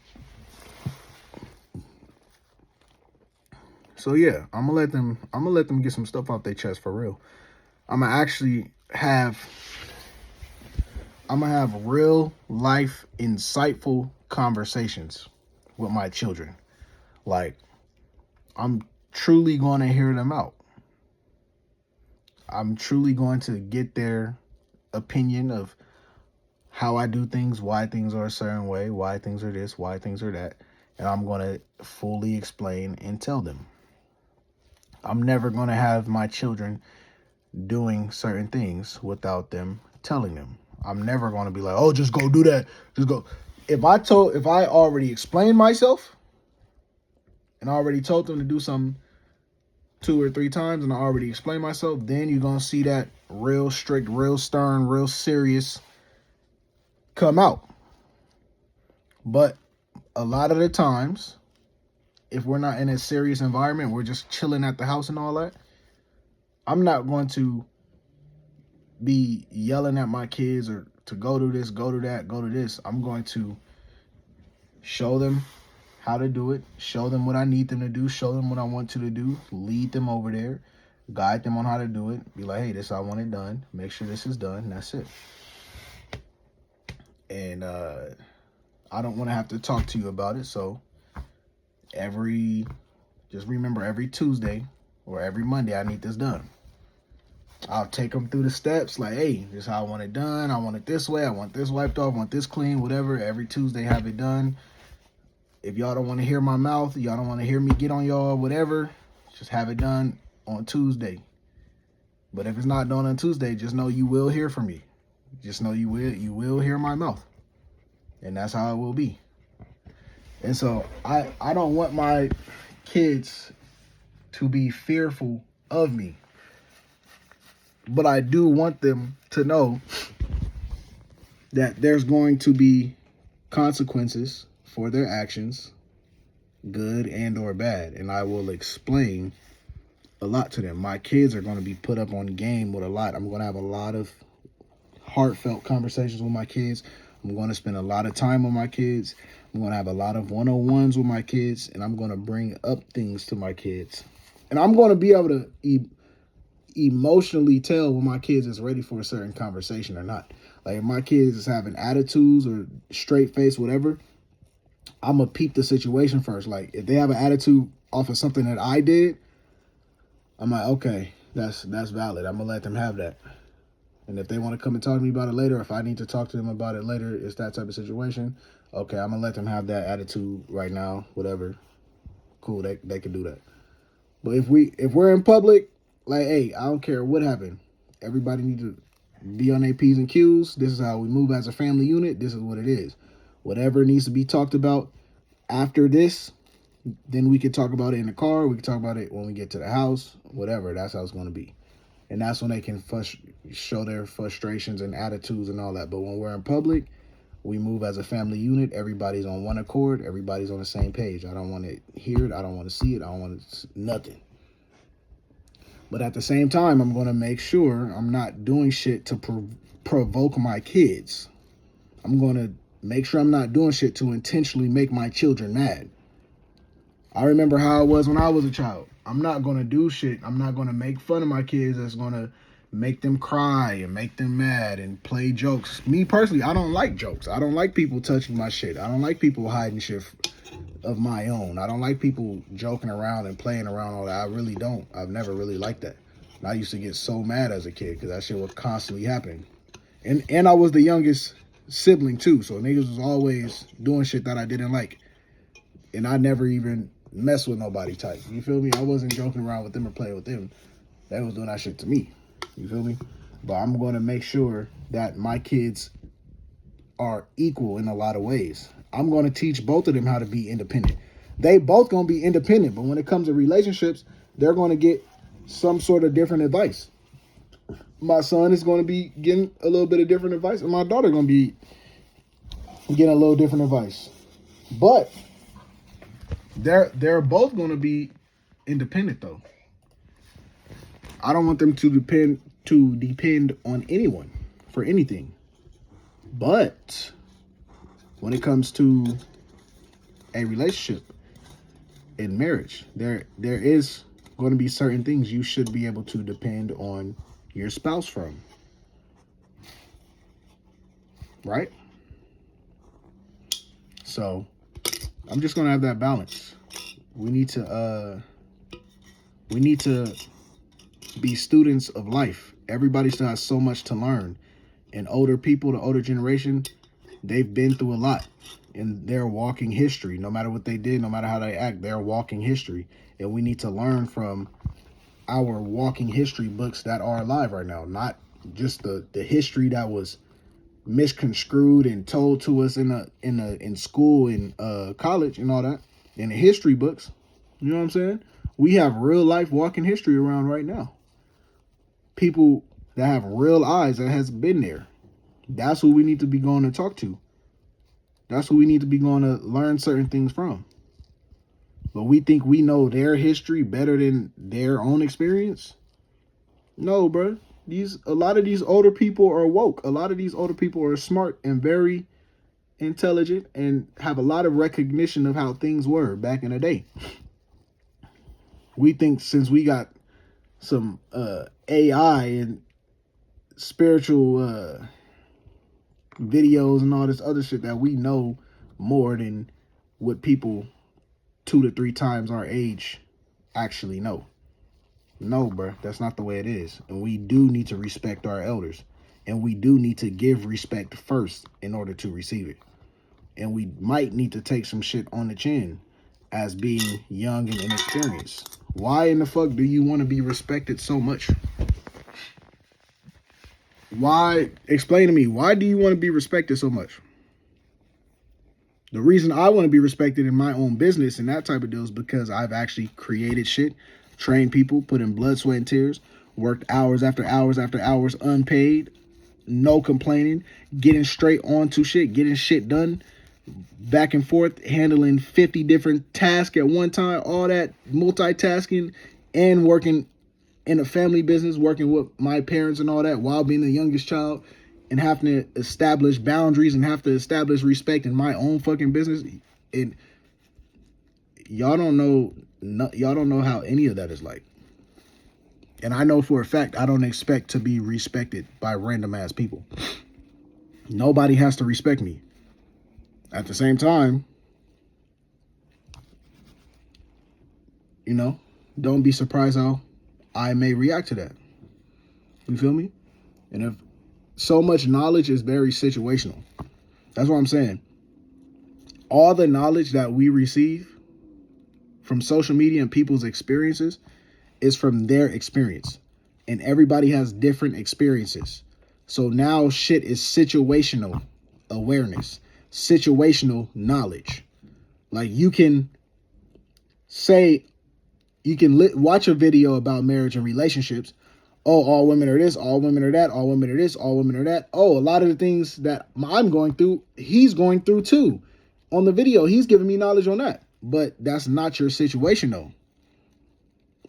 S1: yeah, I'm gonna let them get some stuff off their chest for real. I'm gonna have real life insightful conversations with my children. Like, I'm truly going to hear them out. I'm truly going to get their opinion of how I do things, why things are a certain way, why things are this, why things are that. And I'm going to fully explain and tell them. I'm never going to have my children doing certain things without them telling them. I'm never going to be like, oh, just go do that. Just go. If I already explained myself and I already told them to do something 2 or 3 times and I already explained myself, then you're going to see that real strict, real stern, real serious come out. But a lot of the times, if we're not in a serious environment, we're just chilling at the house and all that, I'm not going to be yelling at my kids or to go do this, go to that, go to this. I'm going to show them how to do it, show them what I need them to do, show them what I want you to do, lead them over there, guide them on how to do it, be like, hey, this I want it done, make sure this is done, and that's it. And I don't want to have to talk to you about it, so just remember every Tuesday or every Monday I need this done. I'll take them through the steps like, hey, this is how I want it done. I want it this way. I want this wiped off. I want this clean, whatever. Every Tuesday have it done. If y'all don't want to hear my mouth, y'all don't want to hear me get on y'all, whatever, just have it done on Tuesday. But if it's not done on Tuesday, just know you will hear from me. Just know you will hear my mouth. And that's how it will be. And so I don't want my kids to be fearful of me. But I do want them to know that there's going to be consequences for their actions, good and or bad. And I will explain a lot to them. My kids are going to be put up on game with a lot. I'm going to have a lot of heartfelt conversations with my kids. I'm going to spend a lot of time with my kids. I'm going to have a lot of one-on-ones with my kids. And I'm going to bring up things to my kids And I'm going to be able to emotionally tell when my kids is ready for a certain conversation or not. Like if my kids is having attitudes or straight face, whatever, I'm going to peep the situation first. Like if they have an attitude off of something that I did, I'm like, okay, that's valid. I'm going to let them have that. And if they want to come and talk to me about it later, if I need to talk to them about it later, it's that type of situation. Okay, I'm going to let them have that attitude right now, whatever. Cool, they can do that. But if we're in public, like, hey, I don't care what happened. Everybody need to be on their P's and Q's. This is how we move as a family unit. This is what it is. Whatever needs to be talked about after this, then we can talk about it in the car. We can talk about it when we get to the house, whatever. That's how it's going to be. And that's when they can show their frustrations and attitudes and all that. But when we're in public, we move as a family unit. Everybody's on one accord. Everybody's on the same page. I don't want to hear it. I don't want to see it. I don't want nothing. But at the same time, I'm going to make sure I'm not doing shit to provoke my kids. I'm going to make sure I'm not doing shit to intentionally make my children mad. I remember how it was when I was a child. I'm not going to do shit. I'm not going to make fun of my kids that's going to make them cry and make them mad and play jokes. Me personally, I don't like jokes. I don't like people touching my shit. I don't like people hiding shit of my own. I don't like people joking around and playing around all that. I really don't. I've never really liked that. And I used to get so mad as a kid because that shit was constantly happening. And I was the youngest sibling too. So niggas was always doing shit that I didn't like. And I never even mess with nobody type. You feel me? I wasn't joking around with them or playing with them. They was doing that shit to me. You feel me? But I'm going to make sure that my kids are equal in a lot of ways. I'm going to teach both of them how to be independent. They both going to be independent, but when it comes to relationships, they're going to get some sort of different advice. My son is going to be getting a little bit of different advice, and my daughter going to be getting a little different advice. But they're both going to be independent though. I don't want them to depend on anyone for anything. But when it comes to a relationship in marriage, there is going to be certain things you should be able to depend on your spouse from. Right? So I'm just going to have that balance. We need to be students of life. Everybody still has so much to learn. And older people, the older generation, they've been through a lot. And they're walking history. No matter what they did, no matter how they act, they're walking history. And we need to learn from our walking history books that are alive right now. Not just the history that was misconstrued and told to us in school and college and all that. In the history books. You know what I'm saying? We have real life walking history around right now. People that have real eyes that has been there. That's who we need to be going to talk to. That's who we need to be going to learn certain things from. But we think we know their history better than their own experience. No, bro. A lot of these older people are woke. A lot of these older people are smart and very intelligent and have a lot of recognition of how things were back in the day. We think since we got some AI and spiritual videos and all this other shit that we know more than what people 2 to 3 times our age actually know. No, bro, that's not the way it is. And we do need to respect our elders. And we do need to give respect first in order to receive it. And we might need to take some shit on the chin as being young and inexperienced. Why in the fuck do you want to be respected so much? Why? Explain to me. Why do you want to be respected so much? The reason I want to be respected in my own business and that type of deal is because I've actually created shit, trained people, put in blood, sweat, and tears, worked hours after hours after hours unpaid, no complaining, getting straight onto shit, getting shit done, back and forth, handling 50 different tasks at one time, all that multitasking and working in a family business, working with my parents and all that while being the youngest child and having to establish boundaries and have to establish respect in my own fucking business. And y'all don't know. Y'all don't know how any of that is like. And I know for a fact I don't expect to be respected by random ass people. Nobody has to respect me. At the same time, you know, don't be surprised how I may react to that. You feel me? And if so much knowledge is very situational. That's what I'm saying. All the knowledge that we receive from social media and people's experiences is from their experience. And everybody has different experiences. So now shit is situational awareness, situational knowledge. Like you can say, you can watch a video about marriage and relationships. Oh, all women are this, all women are that, all women are this, all women are that. Oh, a lot of the things that I'm going through, he's going through too. On the video, he's giving me knowledge on that. But that's not your situation though.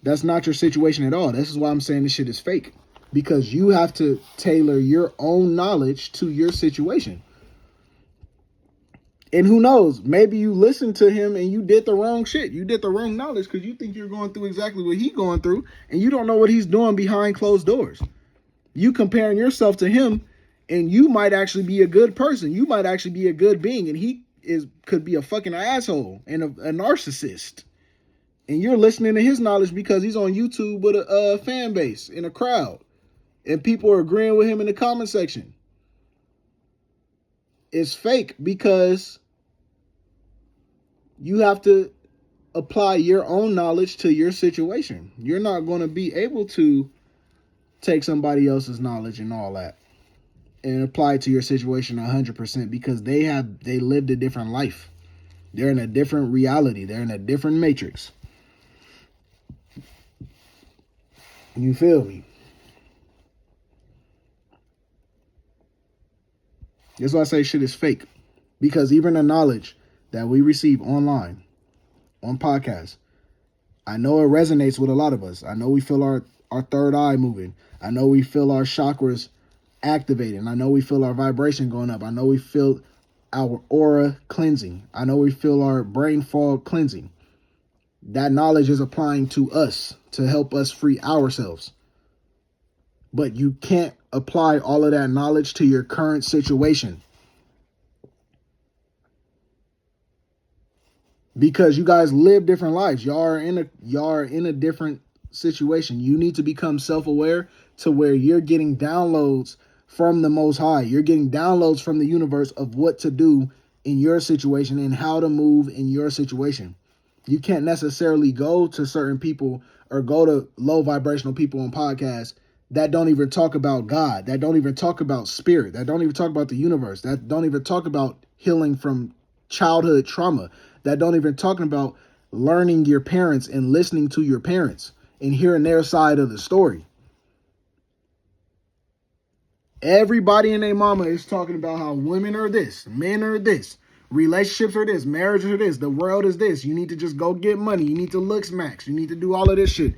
S1: That's not your situation at all. This is why I'm saying this shit is fake. Because you have to tailor your own knowledge to your situation. And who knows, maybe you listened to him and you did the wrong shit. You did the wrong knowledge because you think you're going through exactly what he's going through and you don't know what he's doing behind closed doors. You comparing yourself to him and you might actually be a good person. You might actually be a good being and he could be a fucking asshole and a narcissist. And you're listening to his knowledge because he's on YouTube with a fan base and a crowd. And people are agreeing with him in the comment section. It's fake because you have to apply your own knowledge to your situation. You're not going to be able to take somebody else's knowledge and all that and apply it to your situation 100% because they lived a different life. They're in a different reality. They're in a different matrix. You feel me? That's why I say shit is fake. Because even the knowledge that we receive online, on podcasts, I know it resonates with a lot of us. I know we feel our third eye moving. I know we feel our chakras activating. I know we feel our vibration going up. I know we feel our aura cleansing. I know we feel our brain fog cleansing. That knowledge is applying to us to help us free ourselves. But you can't apply all of that knowledge to your current situation. Because you guys live different lives. Y'all are in a different situation. You need to become self-aware to where you're getting downloads from the Most High. You're getting downloads from the universe of what to do in your situation and how to move in your situation. You can't necessarily go to certain people or go to low vibrational people on podcasts that don't even talk about God, that don't even talk about spirit, that don't even talk about the universe, that don't even talk about healing from childhood trauma, that don't even talking about learning your parents and listening to your parents and hearing their side of the story. Everybody and their mama is talking about how women are this, men are this, relationships are this, marriages are this, the world is this. You need to just go get money. You need to look smacks. You need to do all of this shit.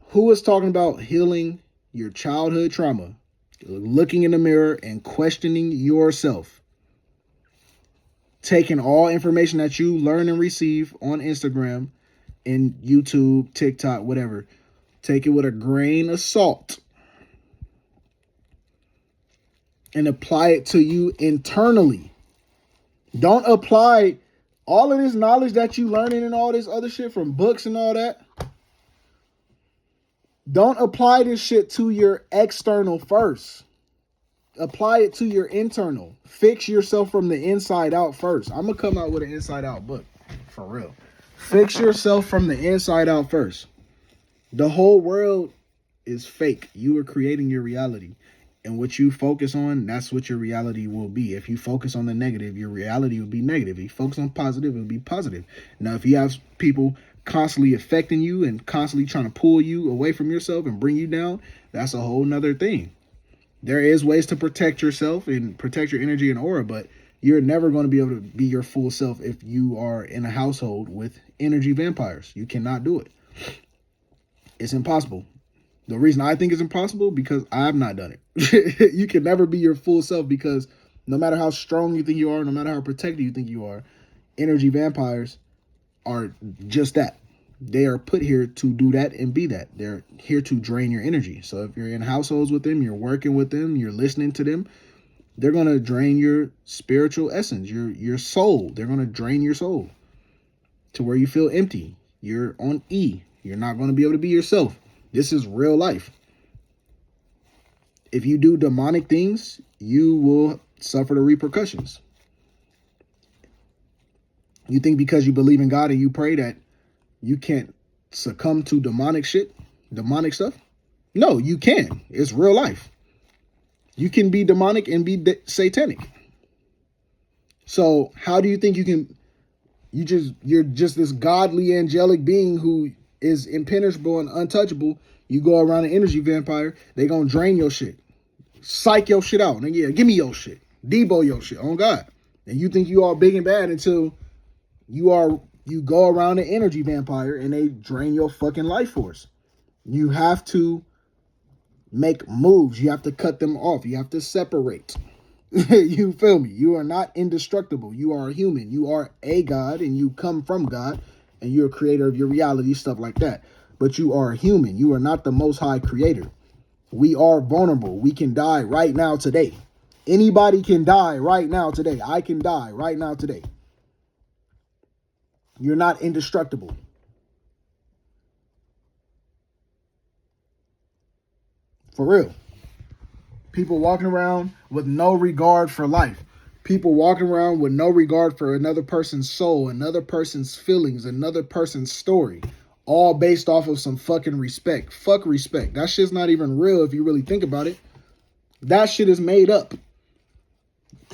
S1: Who is talking about healing your childhood trauma, looking in the mirror and questioning yourself? Taking all information that you learn and receive on Instagram and YouTube, TikTok, whatever. Take it with a grain of salt. And apply it to you internally. Don't apply all of this knowledge that you learning and all this other shit from books and all that. Don't apply this shit to your external first. Apply it to your internal. Fix yourself from the inside out first. I'm going to come out with an inside out book. For real. Fix yourself from the inside out first. The whole world is fake. You are creating your reality. And what you focus on, that's what your reality will be. If you focus on the negative, your reality will be negative. If you focus on positive, it will be positive. Now, if you have people constantly affecting you and constantly trying to pull you away from yourself and bring you down, that's a whole nother thing. There is ways to protect yourself and protect your energy and aura, but you're never going to be able to be your full self if you are in a household with energy vampires. You cannot do it. It's impossible. The reason I think it's impossible, because I've not done it. You can never be your full self because no matter how strong you think you are, no matter how protected you think you are, energy vampires are just that. They are put here to do that and be that. They're here to drain your energy. So if you're in households with them, you're working with them, you're listening to them, they're going to drain your spiritual essence, your soul. They're going to drain your soul to where you feel empty. You're on E. You're not going to be able to be yourself. This is real life. If you do demonic things, you will suffer the repercussions. You think because you believe in God and you pray that you can't succumb to demonic shit, demonic stuff? No, you can. It's real life. You can be demonic and be satanic. So how do you think you can, you're just this godly angelic being who is impenetrable and untouchable. You go around an energy vampire, they gonna drain your shit. Psych your shit out. And yeah, give me your shit. Debo your shit. Oh God. And you think you are big and bad until you go around an energy vampire and they drain your fucking life force. You have to make moves. You have to cut them off. You have to separate. You feel me? You are not indestructible. You are a human. You are a God and you come from God and you're a creator of your reality, stuff like that. But you are a human. You are not the most high creator. We are vulnerable. We can die right now today. Anybody can die right now today. I can die right now today. You're not indestructible. For real. People walking around with no regard for life. People walking around with no regard for another person's soul, another person's feelings, another person's story. All based off of some fucking respect. Fuck respect. That shit's not even real if you really think about it. That shit is made up.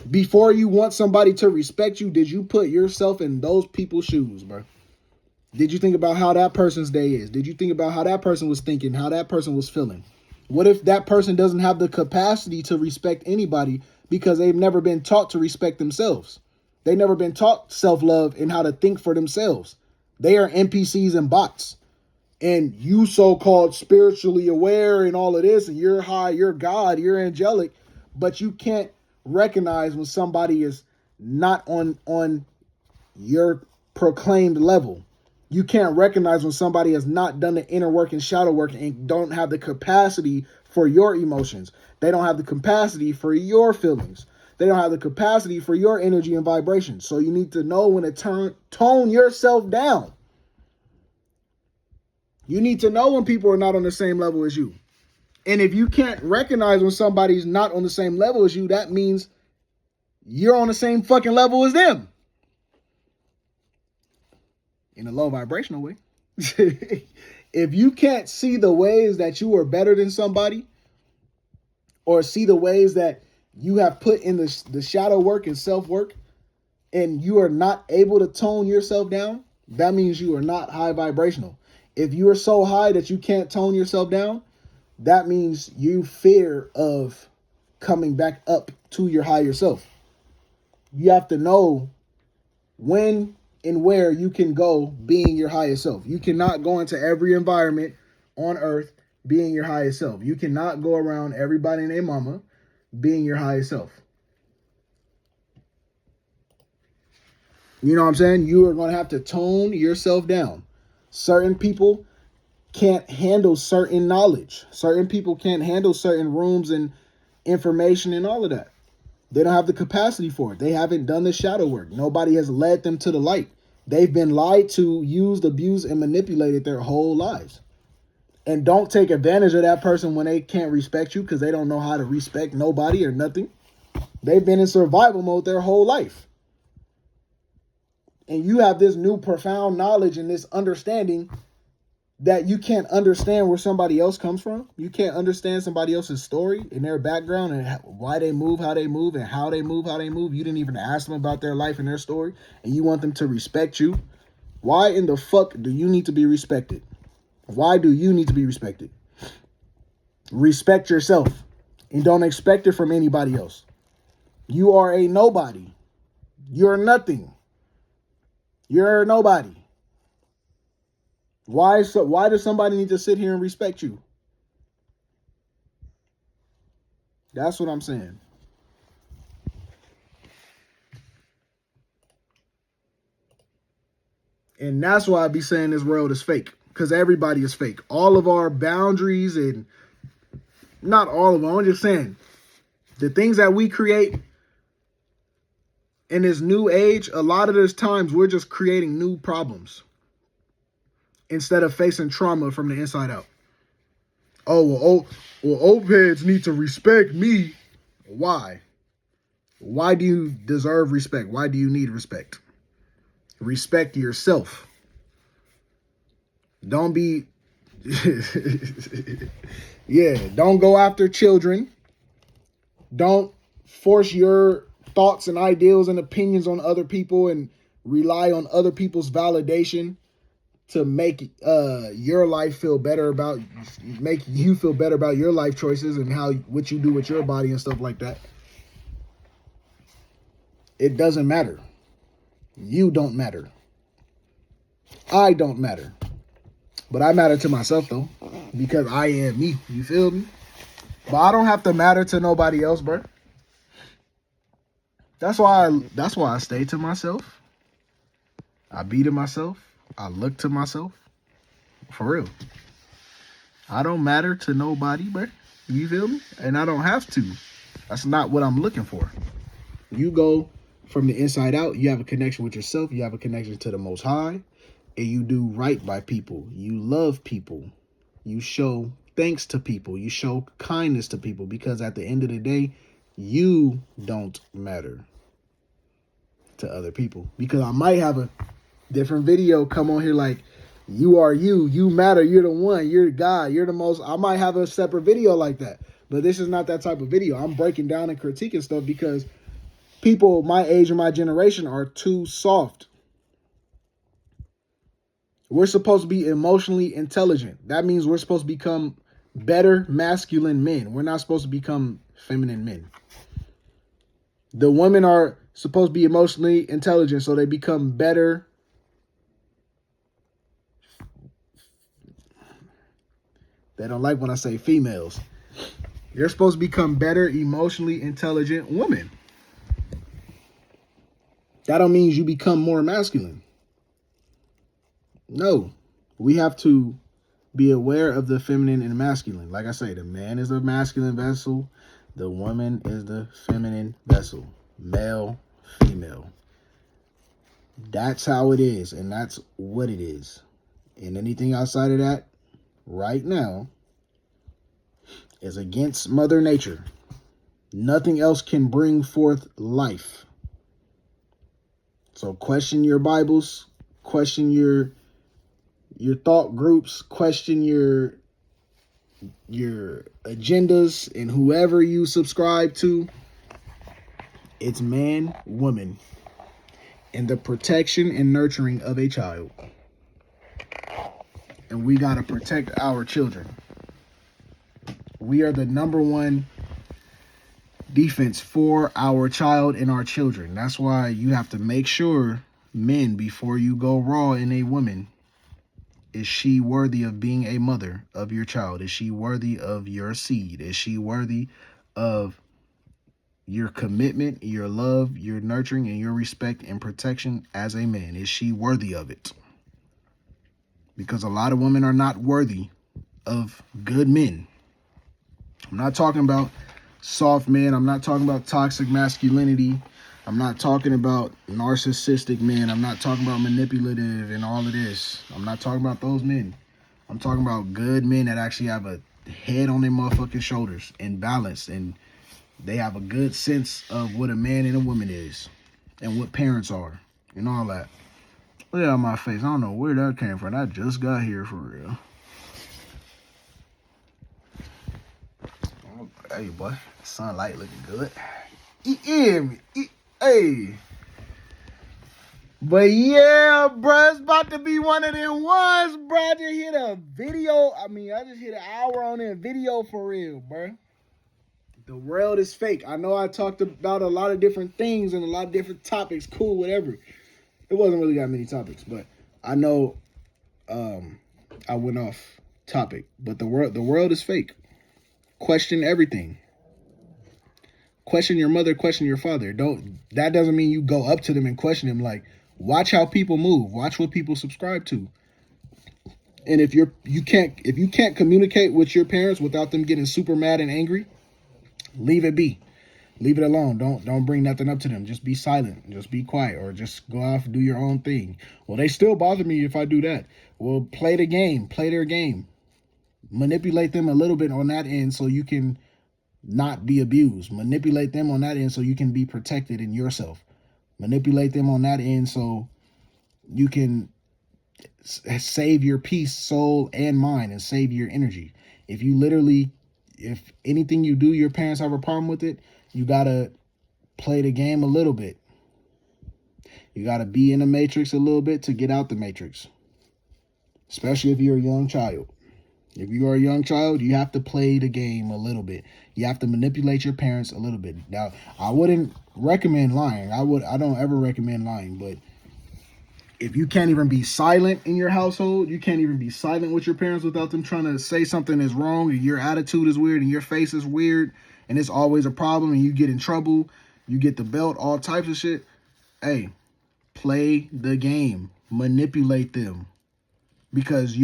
S1: Before you want somebody to respect you, did you put yourself in those people's shoes, bro? Did you think about how that person's day is? Did you think about how that person was thinking, how that person was feeling? What if that person doesn't have the capacity to respect anybody because they've never been taught to respect themselves? They've never been taught self-love and how to think for themselves. They are NPCs and bots. And you so-called spiritually aware and all of this, and you're high, you're God, you're angelic, but you can't recognize when somebody is not on your proclaimed level. You can't recognize when somebody has not done the inner work and shadow work and don't have the capacity for your emotions. They don't have the capacity for your feelings. They don't have the capacity for your energy and vibration. So you need to know when to tone yourself down. You need to know when people are not on the same level as you. And if you can't recognize when somebody's not on the same level as you, that means you're on the same fucking level as them. In a low vibrational way. If you can't see the ways that you are better than somebody, or see the ways that you have put in the shadow work and self-work, and you are not able to tone yourself down, that means you are not high vibrational. If you are so high that you can't tone yourself down, that means you fear of coming back up to your higher self. You have to know when and where you can go being your highest self. You cannot go into every environment on earth being your highest self. You cannot go around everybody and their mama being your highest self. You know what I'm saying? You are going to have to tone yourself down. Certain people can't handle certain knowledge. Certain people can't handle certain rooms and information and all of that. They don't have the capacity for it. They haven't done the shadow work. Nobody has led them to the light. They've been lied to, used, abused, and manipulated their whole lives. And don't take advantage of that person when they can't respect you because they don't know how to respect nobody or nothing. They've been in survival mode their whole life. And you have this new profound knowledge and this understanding that you can't understand where somebody else comes from. You can't understand somebody else's story and their background and why they move, how they move, and how they move, how they move. You didn't even ask them about their life and their story, and you want them to respect you. Why in the fuck do you need to be respected? Why do you need to be respected? Respect yourself and don't expect it from anybody else. You are a nobody. You're nothing. You're a nobody. Why does somebody need to sit here and respect you? That's what I'm saying. And And that's why I be saying this world is fake, because everybody is fake. All of our boundaries, and not all of them, I'm just saying the things that we create in this new age, a lot of those times we're just creating new problems instead of facing trauma from the inside out. Well, opeds need to respect me. Why? Why do you deserve respect? Why do you need respect? Respect yourself. Don't be, don't go after children. Don't force your thoughts and ideals and opinions on other people and rely on other people's validation to make your life feel better make you feel better about your life choices and what you do with your body and stuff like that. It doesn't matter. You don't matter. I don't matter. But I matter to myself though, because I am me. You feel me? But I don't have to matter to nobody else, bro. That's why I stay to myself. I be to myself. I look to myself. For real. I don't matter to nobody, bro. You feel me? And I don't have to. That's not what I'm looking for. You go from the inside out. You have a connection with yourself. You have a connection to the Most High. And you do right by people. You love people. You show thanks to people. You show kindness to people. Because at the end of the day, you don't matter to other people. Because I might have a different video come on here like, you are you. You matter. You're the one. You're God. You're the most. I might have a separate video like that. But this is not that type of video. I'm breaking down and critiquing stuff because people my age and my generation are too soft. We're supposed to be emotionally intelligent. That means we're supposed to become better masculine men. We're not supposed to become feminine men. The women are supposed to be emotionally intelligent, so they become better. They don't like when I say females. You're supposed to become better emotionally intelligent women. That don't mean you become more masculine. No, we have to be aware of the feminine and masculine. Like I say, the man is the masculine vessel. The woman is the feminine vessel. Male, female. That's how it is. And that's what it is. And anything outside of that right now is against Mother Nature. Nothing else can bring forth life. So question your Bibles. Question your thought groups, question your agendas and whoever you subscribe to. It's man, woman, and the protection and nurturing of a child. And we got to protect our children. We are the number one defense for our child and our children. That's why you have to make sure, men, before you go raw in a woman, is she worthy of being a mother of your child? Is she worthy of your seed? Is she worthy of your commitment, your love, your nurturing, and your respect and protection as a man? Is she worthy of it? Because a lot of women are not worthy of good men. I'm not talking about soft men. I'm not talking about toxic masculinity. I'm not talking about narcissistic men. I'm not talking about manipulative and all of this. I'm not talking about those men. I'm talking about good men that actually have a head on their motherfucking shoulders and balance, and they have a good sense of what a man and a woman is and what parents are and all that. Look at my face. I don't know where that came from. I just got here for real. Hey, boy. Sunlight looking good. Hey. But yeah, bruh, it's about to be one of them ones, bruh. I just hit a video. I just hit an hour on that video for real, bruh. The world is fake. I know I talked about a lot of different things and a lot of different topics. Cool, whatever. It wasn't really that many topics, but I know I went off topic. But the world is fake. Question everything. Question your mother, question your father. That doesn't mean you go up to them and question them like, Watch how people move. Watch what people subscribe to. And if you can't communicate with your parents without them getting super mad and angry, leave it be. Leave it alone. Don't bring nothing up to them. Just be silent. Just be quiet, or just go off and do your own thing. Well, they still bother me if I do that. Well, play the game. Play their game. Manipulate them a little bit on that end so you can not be abused. Manipulate them on that end so you can be protected in yourself. Manipulate them on that end so you can save your peace, soul, and mind, and save your energy. If anything you do, your parents have a problem with it, you gotta play the game a little bit. You gotta be in the matrix a little bit to get out the matrix. Especially if you're a young child. If you are a young child, you have to play the game a little bit. You have to manipulate your parents a little bit. Now, I wouldn't recommend lying. I don't ever recommend lying, but if you can't even be silent in your household, you can't even be silent with your parents without them trying to say something is wrong, and your attitude is weird, and your face is weird, and it's always a problem, and you get in trouble, you get the belt, all types of shit. Hey, play the game. Manipulate them. Because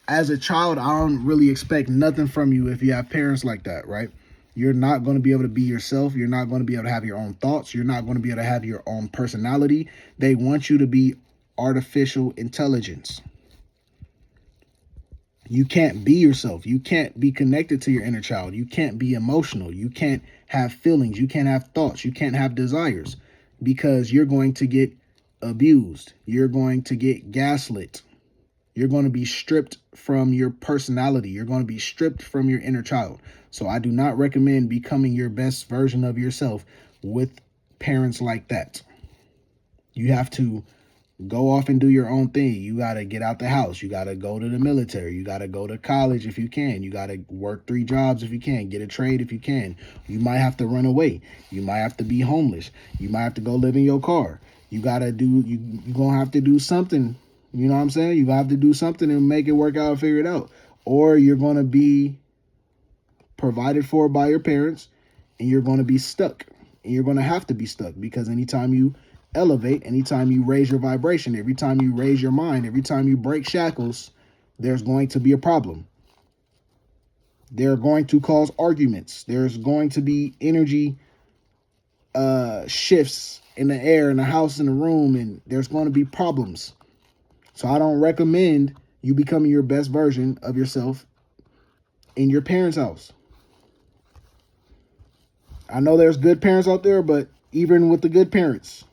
S1: as a child, I don't really expect nothing from you if you have parents like that, right? You're not going to be able to be yourself. You're not going to be able to have your own thoughts. You're not going to be able to have your own personality. They want you to be artificial intelligence. You can't be yourself. You can't be connected to your inner child. You can't be emotional. You can't have feelings. You can't have thoughts. You can't have desires, because you're going to get abused. You're going to get gaslit. You're going to be stripped from your personality. You're going to be stripped from your inner child. So I do not recommend becoming your best version of yourself with parents like that. You have to go off and do your own thing. You got to get out the house. You got to go to the military. You got to go to college if you can. You got to work 3 jobs if you can. Get a trade if you can. You might have to run away. You might have to be homeless. You might have to go live in your car. You're going to have to do something. You know what I'm saying? You have to do something and make it work out and figure it out. Or you're going to be provided for by your parents, and you're going to be stuck. And you're going to have to be stuck, because anytime you elevate, anytime you raise your vibration, every time you raise your mind, every time you break shackles, there's going to be a problem. They're going to cause arguments. There's going to be energy shifts in the air, in the house, in the room, and there's going to be problems. So I don't recommend you becoming your best version of yourself in your parents' house. I know there's good parents out there, but even with the good parents,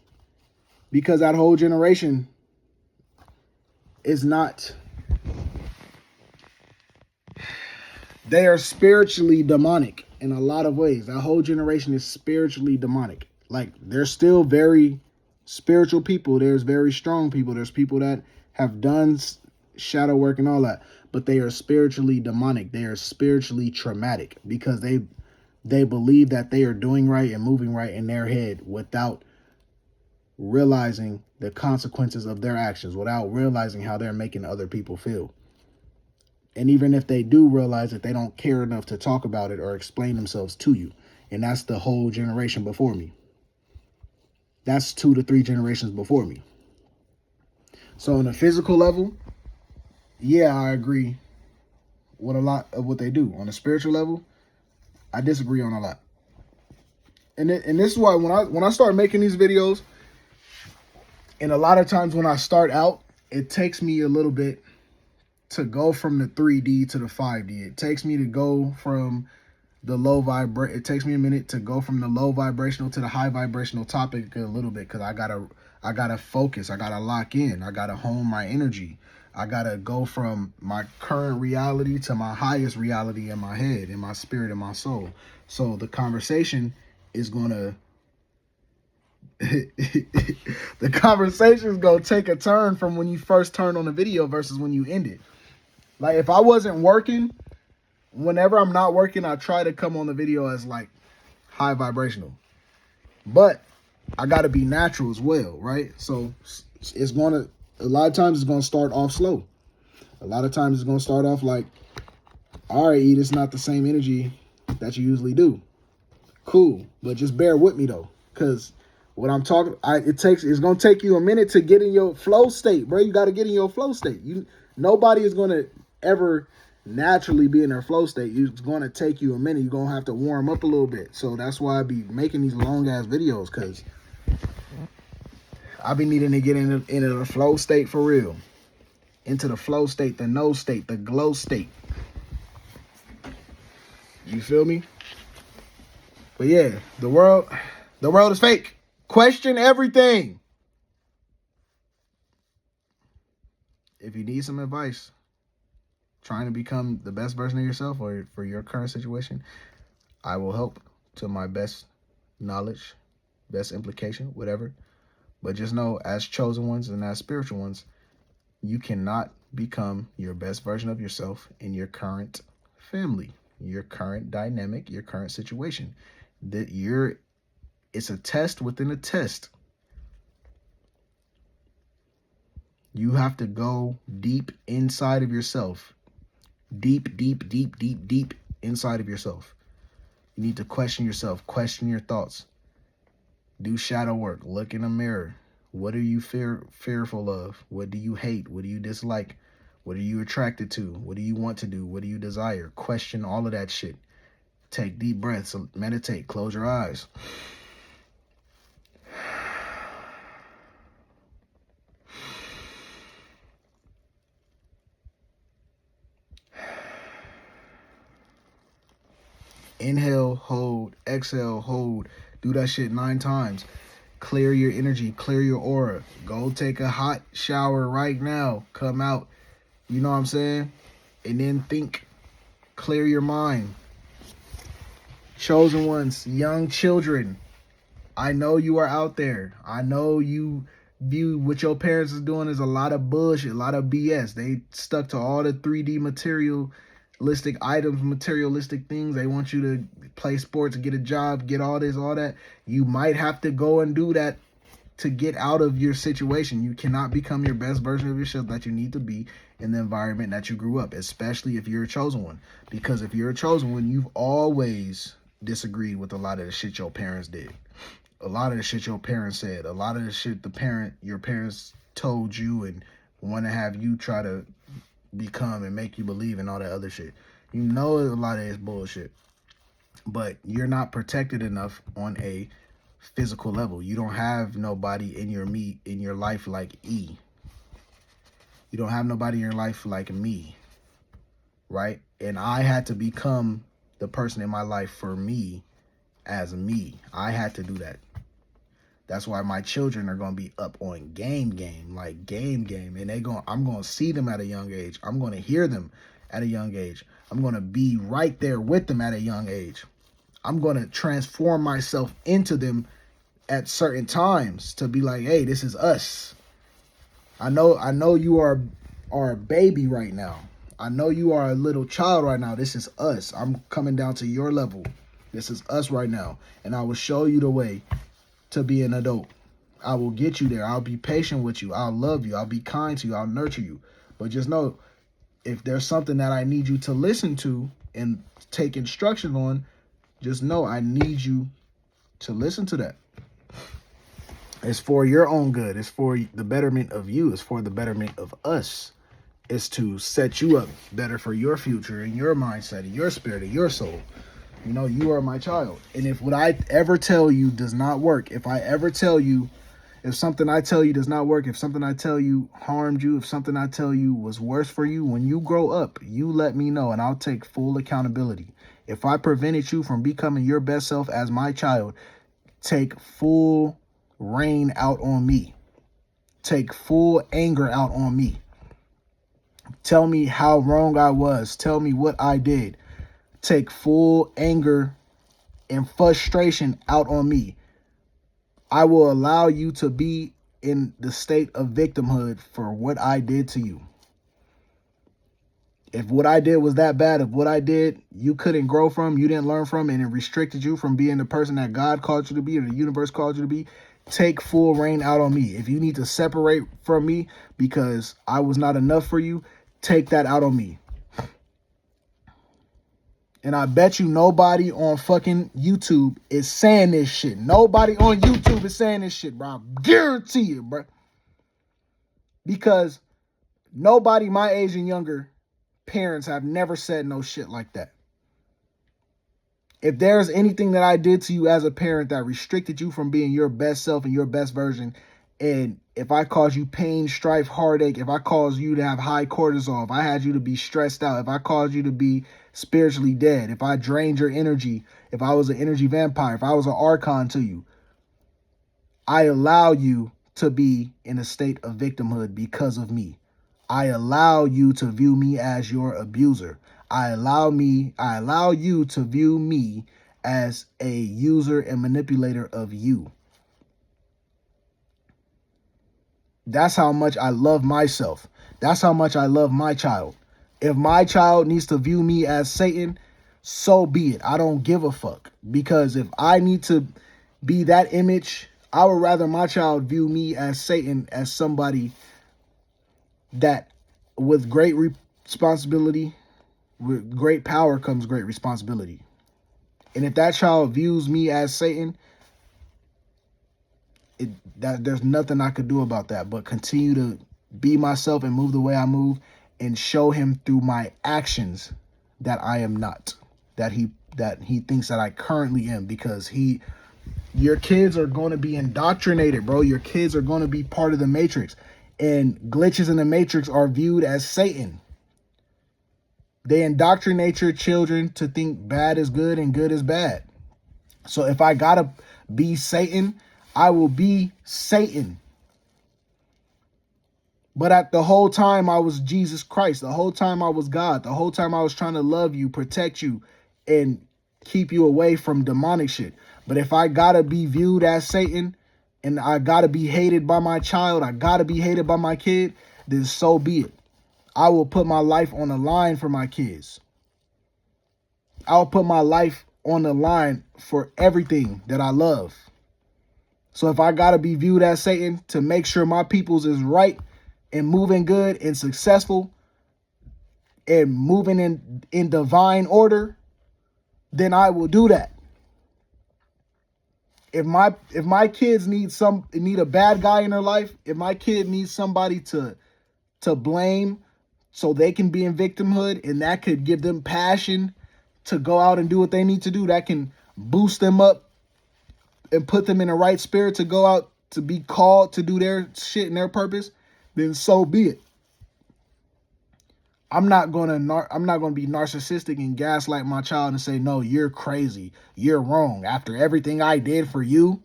S1: because that whole generation is not, they are spiritually demonic in a lot of ways. That whole generation is spiritually demonic. Like, there's still very spiritual people. There's very strong people. There's people that have done shadow work and all that, but they are spiritually demonic. They are spiritually traumatic, because they believe that they are doing right and moving right in their head without realizing the consequences of their actions, without realizing how they're making other people feel. And even if they do realize it, they don't care enough to talk about it or explain themselves to you. And that's the whole generation before me. That's 2 to 3 generations before me. So on a physical level, yeah, I agree with a lot of what they do. On a spiritual level, I disagree on a lot. And this is why when I start making these videos, and a lot of times when I start out, it takes me a little bit to go from the 3D to the 5D. It takes me to go from the it takes me a minute to go from the low vibrational to the high vibrational topic a little bit, because I gotta focus. I gotta lock in. I gotta hone my energy. I gotta go from my current reality to my highest reality in my head, in my spirit, in my soul. So the conversation is gonna the conversation is gonna take a turn from when you first turn on the video versus when you end it. Like, if I wasn't working, whenever I'm not working, I try to come on the video as like high vibrational, but I got to be natural as well, right? So it's going to, a lot of times it's going to start off slow. A lot of times it's going to start off like, all right, E, it's not the same energy that you usually do. Cool. But just bear with me though, because What I'm talking, it's gonna take you a minute to get in your flow state, bro. You got to get in your flow state. Nobody is gonna ever naturally be in their flow state. It's gonna take you a minute. You're gonna have to warm up a little bit. So that's why I be making these long ass videos, because I be needing to get into the flow state for real. Into the flow state, the know state, the glow state. You feel me? But yeah, the world is fake. Question everything. If you need some advice, trying to become the best version of yourself or for your current situation, I will help to my best knowledge, best implication, whatever. But just know, as chosen ones and as spiritual ones, you cannot become your best version of yourself in your current family, your current dynamic, your current situation. It's a test within a test. You have to go deep inside of yourself. Deep inside of yourself. You need to question yourself, question your thoughts. Do shadow work, look in a mirror. What are you fearful of? What do you hate? What do you dislike? What are you attracted to? What do you want to do? What do you desire? Question all of that shit. Take deep breaths, meditate, close your eyes. Inhale, hold, exhale, hold. Do that shit 9 times. Clear your energy, clear your aura. Go take a hot shower right now. Come out. You know what I'm saying? And then think. Clear your mind. Chosen ones, young children. I know you are out there. I know you view what your parents is doing as a lot of bullshit, a lot of BS. They stuck to all the 3D materialistic items, materialistic things. They want you to play sports, get a job, get all this, all that. You might have to go and do that to get out of your situation. You cannot become your best version of yourself that you need to be in the environment that you grew up, especially if you're a chosen one. Because if you're a chosen one, you've always disagreed with a lot of the shit your parents did. A lot of the shit your parents said. A lot of the shit your parents told you and want to have you try to become and make you believe in all that other shit. You know a lot of this bullshit. But you're not protected enough on a physical level. You don't have nobody in your life like E. You don't have nobody in your life like me. Right? And I had to become the person in my life for me as me. I had to do that. That's why my children are going to be up on game. And I'm going to see them at a young age. I'm going to hear them at a young age. I'm going to be right there with them at a young age. I'm going to transform myself into them at certain times to be like, hey, this is us. I know you are a baby right now. I know you are a little child right now. This is us. I'm coming down to your level. This is us right now. And I will show you the way to be an adult. I will get you there. I'll be patient with you. I'll love you. I'll be kind to you. I'll nurture you. But just know, if there's something that I need you to listen to and take instruction on, just know I need you to listen to that. It's for your own good. It's for the betterment of you. It's for the betterment of us. It's to set you up better for your future and your mindset and your spirit and your soul. You know, you are my child. And if what I ever tell you does not work, if something I tell you does not work, if something I tell you harmed you, if something I tell you was worse for you, when you grow up, you let me know and I'll take full accountability. If I prevented you from becoming your best self as my child, take full reign out on me. Take full anger out on me. Tell me how wrong I was. Tell me what I did. Take full anger and frustration out on me. I will allow you to be in the state of victimhood for what I did to you. If what I did was that bad, if what I did you couldn't grow from, you didn't learn from, and it restricted you from being the person that God called you to be or the universe called you to be, take full reign out on me. If you need to separate from me because I was not enough for you, take that out on me. And I bet you nobody on fucking YouTube is saying this shit. Nobody on YouTube is saying this shit, bro. I guarantee you, bro. Because nobody my age and younger, parents, have never said no shit like that. If there's anything that I did to you as a parent that restricted you from being your best self and your best version, and if I caused you pain, strife, heartache, if I caused you to have high cortisol, if I had you to be stressed out, if I caused you to be spiritually dead, if I drained your energy, if I was an energy vampire, if I was an archon to you, I allow you to be in a state of victimhood because of me. I allow you to view me as your abuser. I allow you to view me as a user and manipulator of you. That's how much I love myself. That's how much I love my child. If my child needs to view me as Satan, so be it. I don't give a fuck. Because if I need to be that image, I would rather my child view me as Satan, as somebody that with great responsibility, with great power comes great responsibility. And if that child views me as Satan, there's nothing I could do about that but continue to be myself and move the way I move and show him through my actions that I am not, that he thinks that I currently am, because your kids are going to be indoctrinated, bro. Your kids are going to be part of the matrix, and glitches in the matrix are viewed as Satan. They indoctrinate your children to think bad is good and good is bad. So if I gotta be Satan, I will be Satan. But at the whole time I was Jesus Christ. The whole time I was God. The whole time I was trying to love you, protect you, and keep you away from demonic shit. But if I gotta be viewed as Satan, and I gotta be hated by my child, I gotta be hated by my kid, then so be it. I will put my life on the line for my kids. I'll put my life on the line for everything that I love. So if I gotta be viewed as Satan to make sure my peoples is right and moving good and successful and moving in divine order, then I will do that. If my kids need a bad guy in their life, if my kid needs somebody to blame so they can be in victimhood, and that could give them passion to go out and do what they need to do, that can boost them up and put them in the right spirit to go out to be called to do their shit and their purpose, then so be it. I'm not gonna be narcissistic and gaslight my child and say, no, you're crazy, you're wrong. After everything I did for you,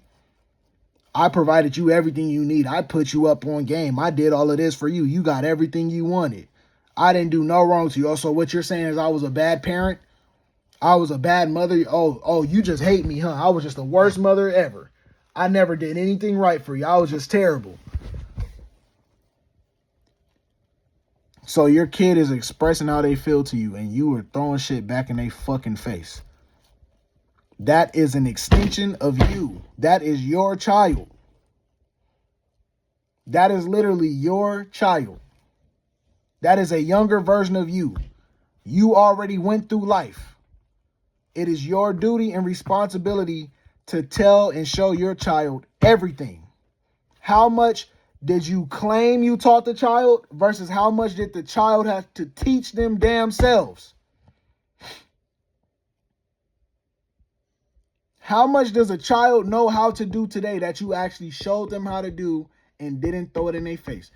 S1: I provided you everything you need. I put you up on game. I did all of this for you. You got everything you wanted. I didn't do no wrong to you. Also, what you're saying is I was a bad parent? I was a bad mother? Oh, you just hate me, huh? I was just the worst mother ever. I never did anything right for you. I was just terrible. So your kid is expressing how they feel to you, and you are throwing shit back in their fucking face. That is an extension of you. That is your child. That is literally your child. That is a younger version of you. You already went through life. It is your duty and responsibility to tell and show your child everything. How much did you claim you taught the child versus how much did the child have to teach them damn selves? How much does a child know how to do today that you actually showed them how to do and didn't throw it in their face?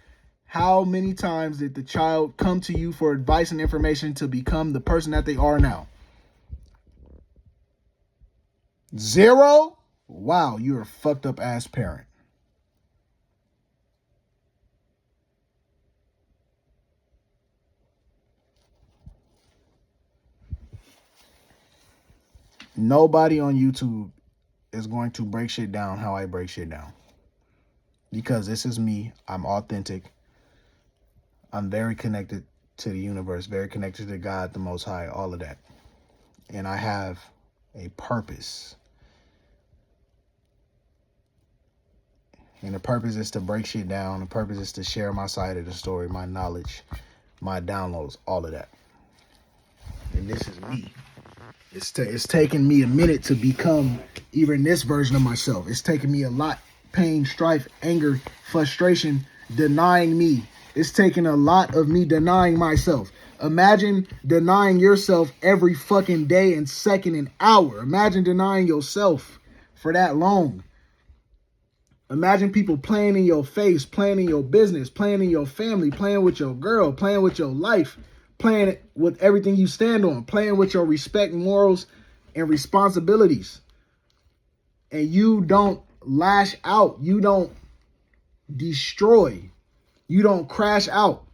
S1: How many times did the child come to you for advice and information to become the person that they are now? 0? Wow, you're a fucked up ass parent. Nobody on YouTube is going to break shit down how I break shit down. Because this is me. I'm authentic. I'm very connected to the universe, very connected to God, the Most High, all of that. And I have a purpose. And the purpose is to break shit down. The purpose is to share my side of the story, my knowledge, my downloads, all of that. And this is me. It's taken me a minute to become even this version of myself. It's taken me a lot. Pain, strife, anger, frustration, denying me. It's taken a lot of me denying myself. Imagine denying yourself every fucking day and second and hour. Imagine denying yourself for that long. Imagine people playing in your face, playing in your business, playing in your family, playing with your girl, playing with your life, playing with everything you stand on, playing with your respect, morals, and responsibilities. And you don't lash out. You don't destroy. You don't crash out.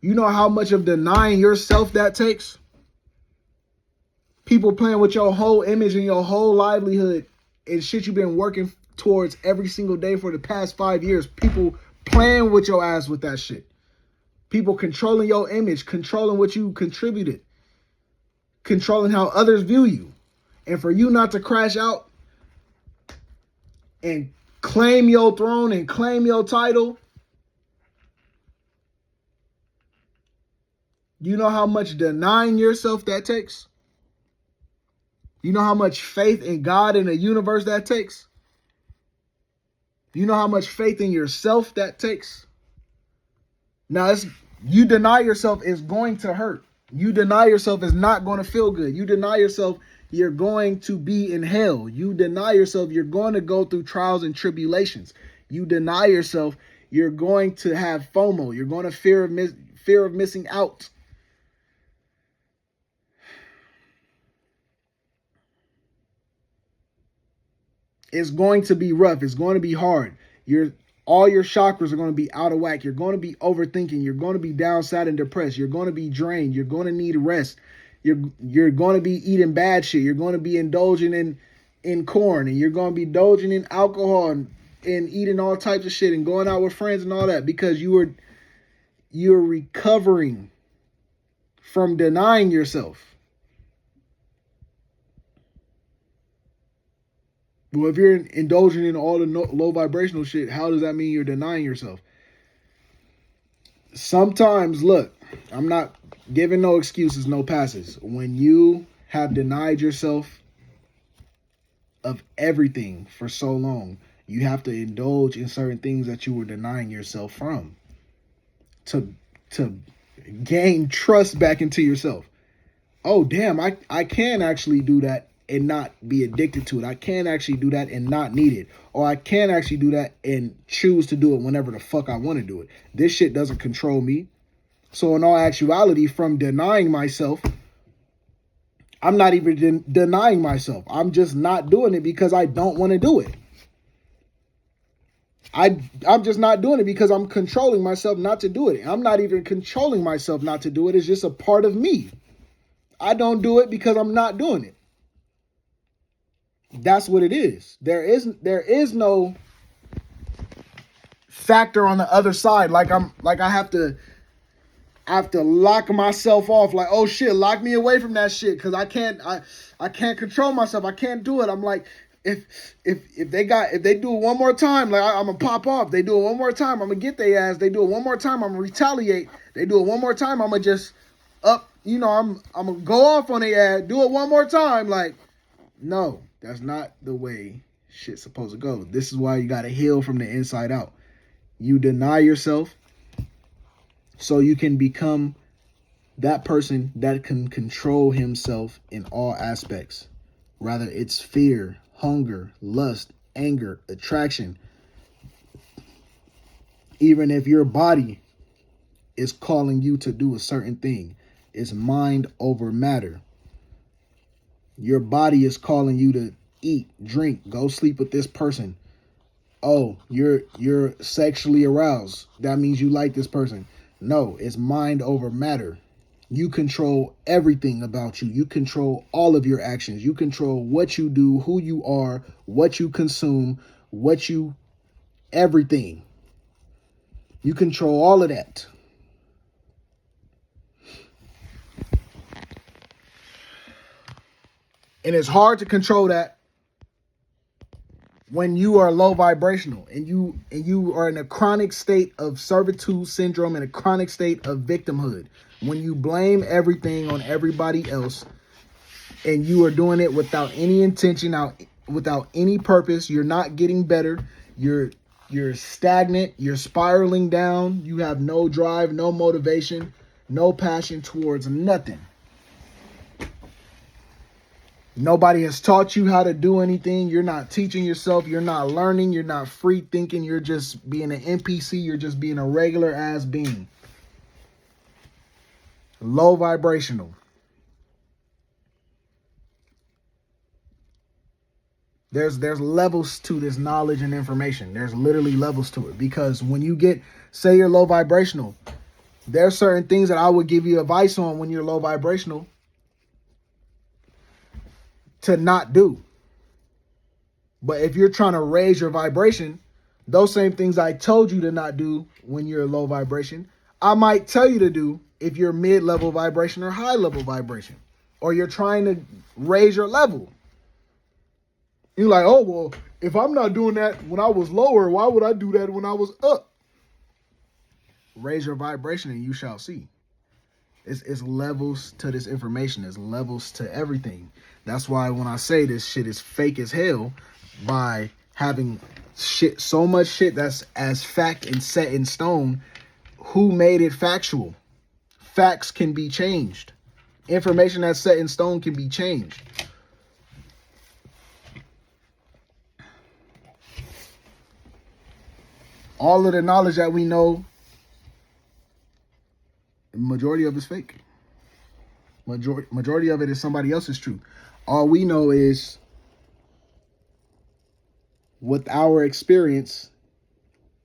S1: You know how much of denying yourself that takes? People playing with your whole image and your whole livelihood and shit you've been working towards every single day for the past 5 years. People playing with your ass with that shit. People controlling your image, controlling what you contributed, controlling how others view you. And for you not to crash out and claim your throne and claim your title, you know how much denying yourself that takes? You know how much faith in God and the universe that takes? You know how much faith in yourself that takes? Now, you deny yourself is going to hurt. You deny yourself is not going to feel good. You deny yourself you're going to be in hell. You deny yourself you're going to go through trials and tribulations. You deny yourself you're going to have FOMO. You're going to fear of missing out. It's going to be rough. It's going to be hard. All your chakras are going to be out of whack. You're going to be overthinking. You're going to be down, sad, and depressed. You're going to be drained. You're going to need rest. You're going to be eating bad shit. You're going to be indulging in corn, and you're going to be indulging in alcohol and eating all types of shit and going out with friends and all that because you're recovering from denying yourself. Well, if you're indulging in all the low vibrational shit, how does that mean you're denying yourself? Sometimes, look, I'm not giving no excuses, no passes. When you have denied yourself of everything for so long, you have to indulge in certain things that you were denying yourself from to gain trust back into yourself. Oh, damn, I can actually do that and not be addicted to it. I can actually do that and not need it. Or I can actually do that and choose to do it whenever the fuck I want to do it. This shit doesn't control me. So in all actuality, from denying myself, I'm not even denying myself. I'm just not doing it because I don't want to do it. I'm just not doing it because I'm controlling myself not to do it. I'm not even controlling myself not to do it. It's just a part of me. I don't do it because I'm not doing it. That's what it is. There is no factor on the other side. I have to lock myself off. Like, oh shit, lock me away from that shit because I can't control myself. I can't do it. I'm like, if they do it one more time, like I'm gonna pop off. They do it one more time, I'm gonna get their ass. They do it one more time, I'm gonna retaliate. They do it one more time, I'm gonna just I'm gonna go off on their ass. Do it one more time, like. No, that's not the way shit's supposed to go. This is why you got to heal from the inside out. You deny yourself so you can become that person that can control himself in all aspects. Rather, it's fear, hunger, lust, anger, attraction. Even if your body is calling you to do a certain thing, it's mind over matter. Your body is calling you to eat, drink, go sleep with this person. Oh, you're sexually aroused. That means you like this person. No, it's mind over matter. You control everything about you. You control all of your actions. You control what you do, who you are, what you consume, everything. You control all of that. And it's hard to control that when you are low vibrational and you are in a chronic state of servitude syndrome and a chronic state of victimhood. When you blame everything on everybody else and you are doing it without any intention, without any purpose. You're not getting better. You're stagnant. You're spiraling down. You have no drive, no motivation, no passion towards nothing. Nobody has taught you how to do anything. You're not teaching yourself. You're not learning. You're not free thinking. You're just being an NPC. You're just being a regular ass being. Low vibrational. There's levels to this knowledge and information. There's literally levels to it, because when you get, say you're low vibrational, there's certain things that I would give you advice on when you're low vibrational to not do. But if you're trying to raise your vibration, those same things I told you to not do when you're low vibration, I might tell you to do if you're mid-level vibration or high-level vibration, or you're trying to raise your level. You're like, oh, well, if I'm not doing that when I was lower, why would I do that when I was up? Raise your vibration and you shall see. It's levels to this information. It's levels to everything. That's why when I say this shit is fake as hell, by having so much shit that's as fact and set in stone, who made it factual? Facts can be changed. Information that's set in stone can be changed. All of the knowledge that we know, majority of it's fake. Majority of it is somebody else's truth. All we know is, with our experience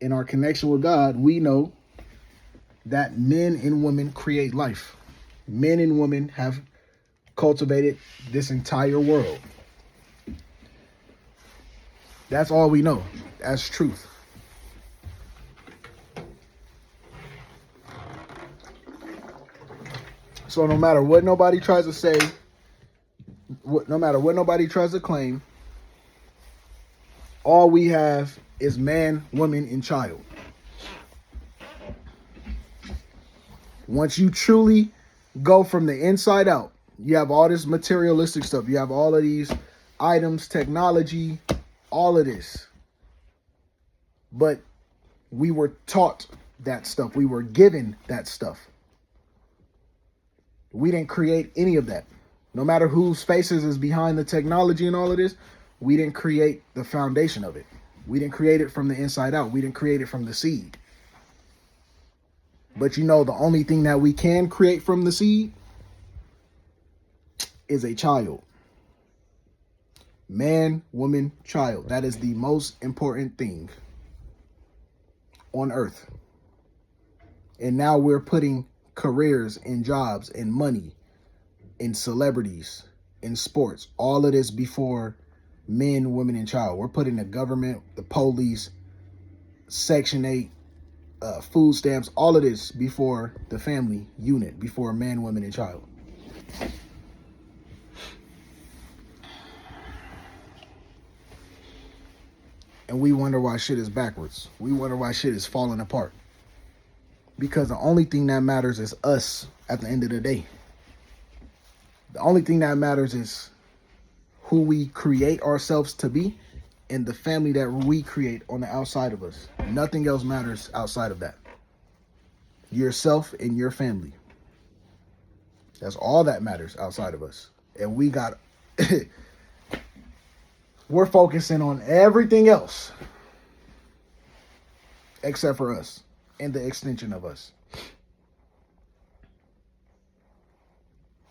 S1: in our connection with God, we know that men and women create life. Men and women have cultivated this entire world. That's all we know. That's truth. So no matter what nobody tries to say, no matter what nobody tries to claim, all we have is man, woman, and child. Once you truly go from the inside out, you have all this materialistic stuff. You have all of these items, technology, all of this. But we were taught that stuff. We were given that stuff. We didn't create any of that. No matter whose faces is behind the technology and all of this, we didn't create the foundation of it. We didn't create it from the inside out. We didn't create it from the seed. But you know, the only thing that we can create from the seed is a child. Man, woman, child. That is the most important thing on earth. And now we're putting careers and jobs and money and celebrities in sports, all of this before men, women, and child. We're putting the government, the police, Section 8, food stamps, all of this before the family unit, before man, woman, and child. And we wonder why shit is backwards. We wonder why shit is falling apart. Because the only thing that matters is us at the end of the day. The only thing that matters is who we create ourselves to be and the family that we create on the outside of us. Nothing else matters outside of that. Yourself and your family. That's all that matters outside of us. And we got... we're focusing on everything else except for us and the extension of us.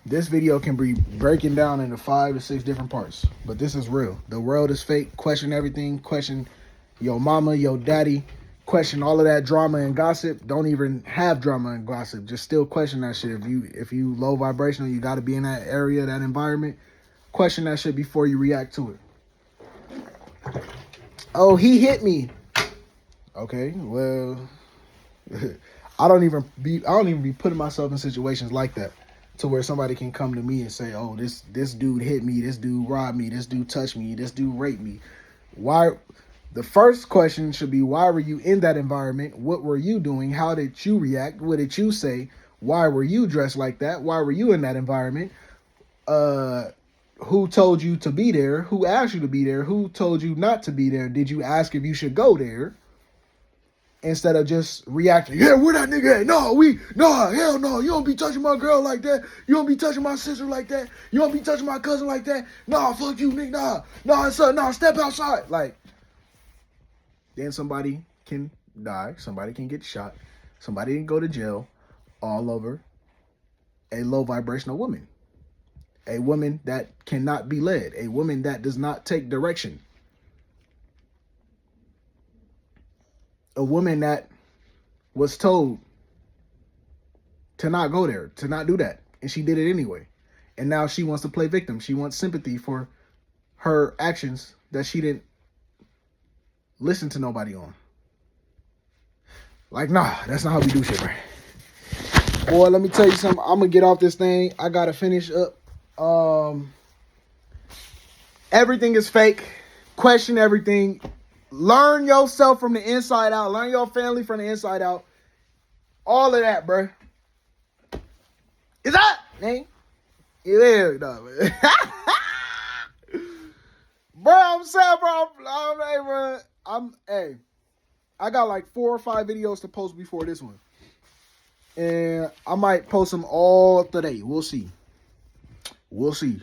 S1: This video can be breaking down into 5 to 6 different parts, but this is real. The world is fake. Question everything. Question your mama, your daddy. Question all of that drama and gossip. Don't even have drama and gossip. Just still question that shit. If you low vibrational, you got to be in that area, that environment. Question that shit before you react to it. Oh, he hit me. Okay, well, I don't even be putting myself in situations like that to where somebody can come to me and say, oh, this dude hit me, this dude robbed me, this dude touched me, this dude raped me. Why? The first question should be, why were you in that environment? What were you doing? How did you react? What did you say? Why were you dressed like that? Why were you in that environment? who told you to be there? Who asked you to be there? Who told you not to be there? Did you ask if you should go there? Instead of just reacting, yeah, where that nigga at? No, hell no. You don't be touching my girl like that. You don't be touching my sister like that. You don't be touching my cousin like that. Nah, fuck you, nigga. Nah, son, nah, step outside. Like, then somebody can die. Somebody can get shot. Somebody can go to jail all over a low vibrational woman. A woman that cannot be led. A woman that does not take direction. A woman that was told to not go there, to not do that. And she did it anyway. And now she wants to play victim. She wants sympathy for her actions that she didn't listen to nobody on. Like, nah, that's not how we do shit, right? Boy, let me tell you something. I'm going to get off this thing. I got to finish up. Everything is fake. Question everything. Learn yourself from the inside out. Learn your family from the inside out. All of that, bro. Is that, man? It is, no, man. Bro, I'm sad, bro. Hey, I got like 4 or 5 videos to post before this one. And I might post them all today. We'll see.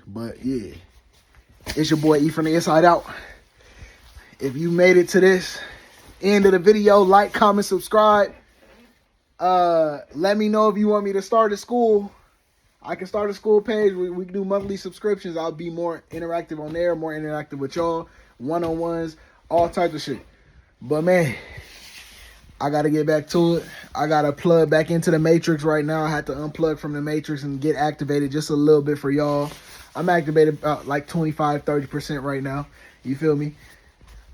S1: But yeah. It's your boy E from the Inside Out. If you made it to this end of the video, like, comment, subscribe. Let me know if you want me to start a school. I can start a school page. We can do monthly subscriptions. I'll be more interactive on there, more interactive with y'all, one-on-ones, all types of shit. But man, I got to get back to it. I got to plug back into the Matrix right now. I had to unplug from the Matrix and get activated just a little bit for y'all. I'm activated about like 25-30% right now. You feel me?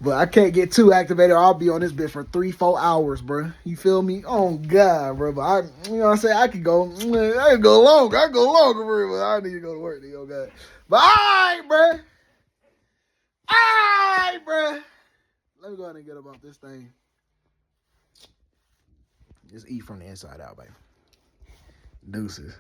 S1: But I can't get too activated. I'll be on this bit for 3-4 hours, bro. You feel me? Oh God, bro. But you know what I'm saying? I could go longer. I could go longer, bro. But I need to go to work, nigga. Okay. But all right, bro. Let me go ahead and get about this thing. Just eat from the inside out, baby. Deuces.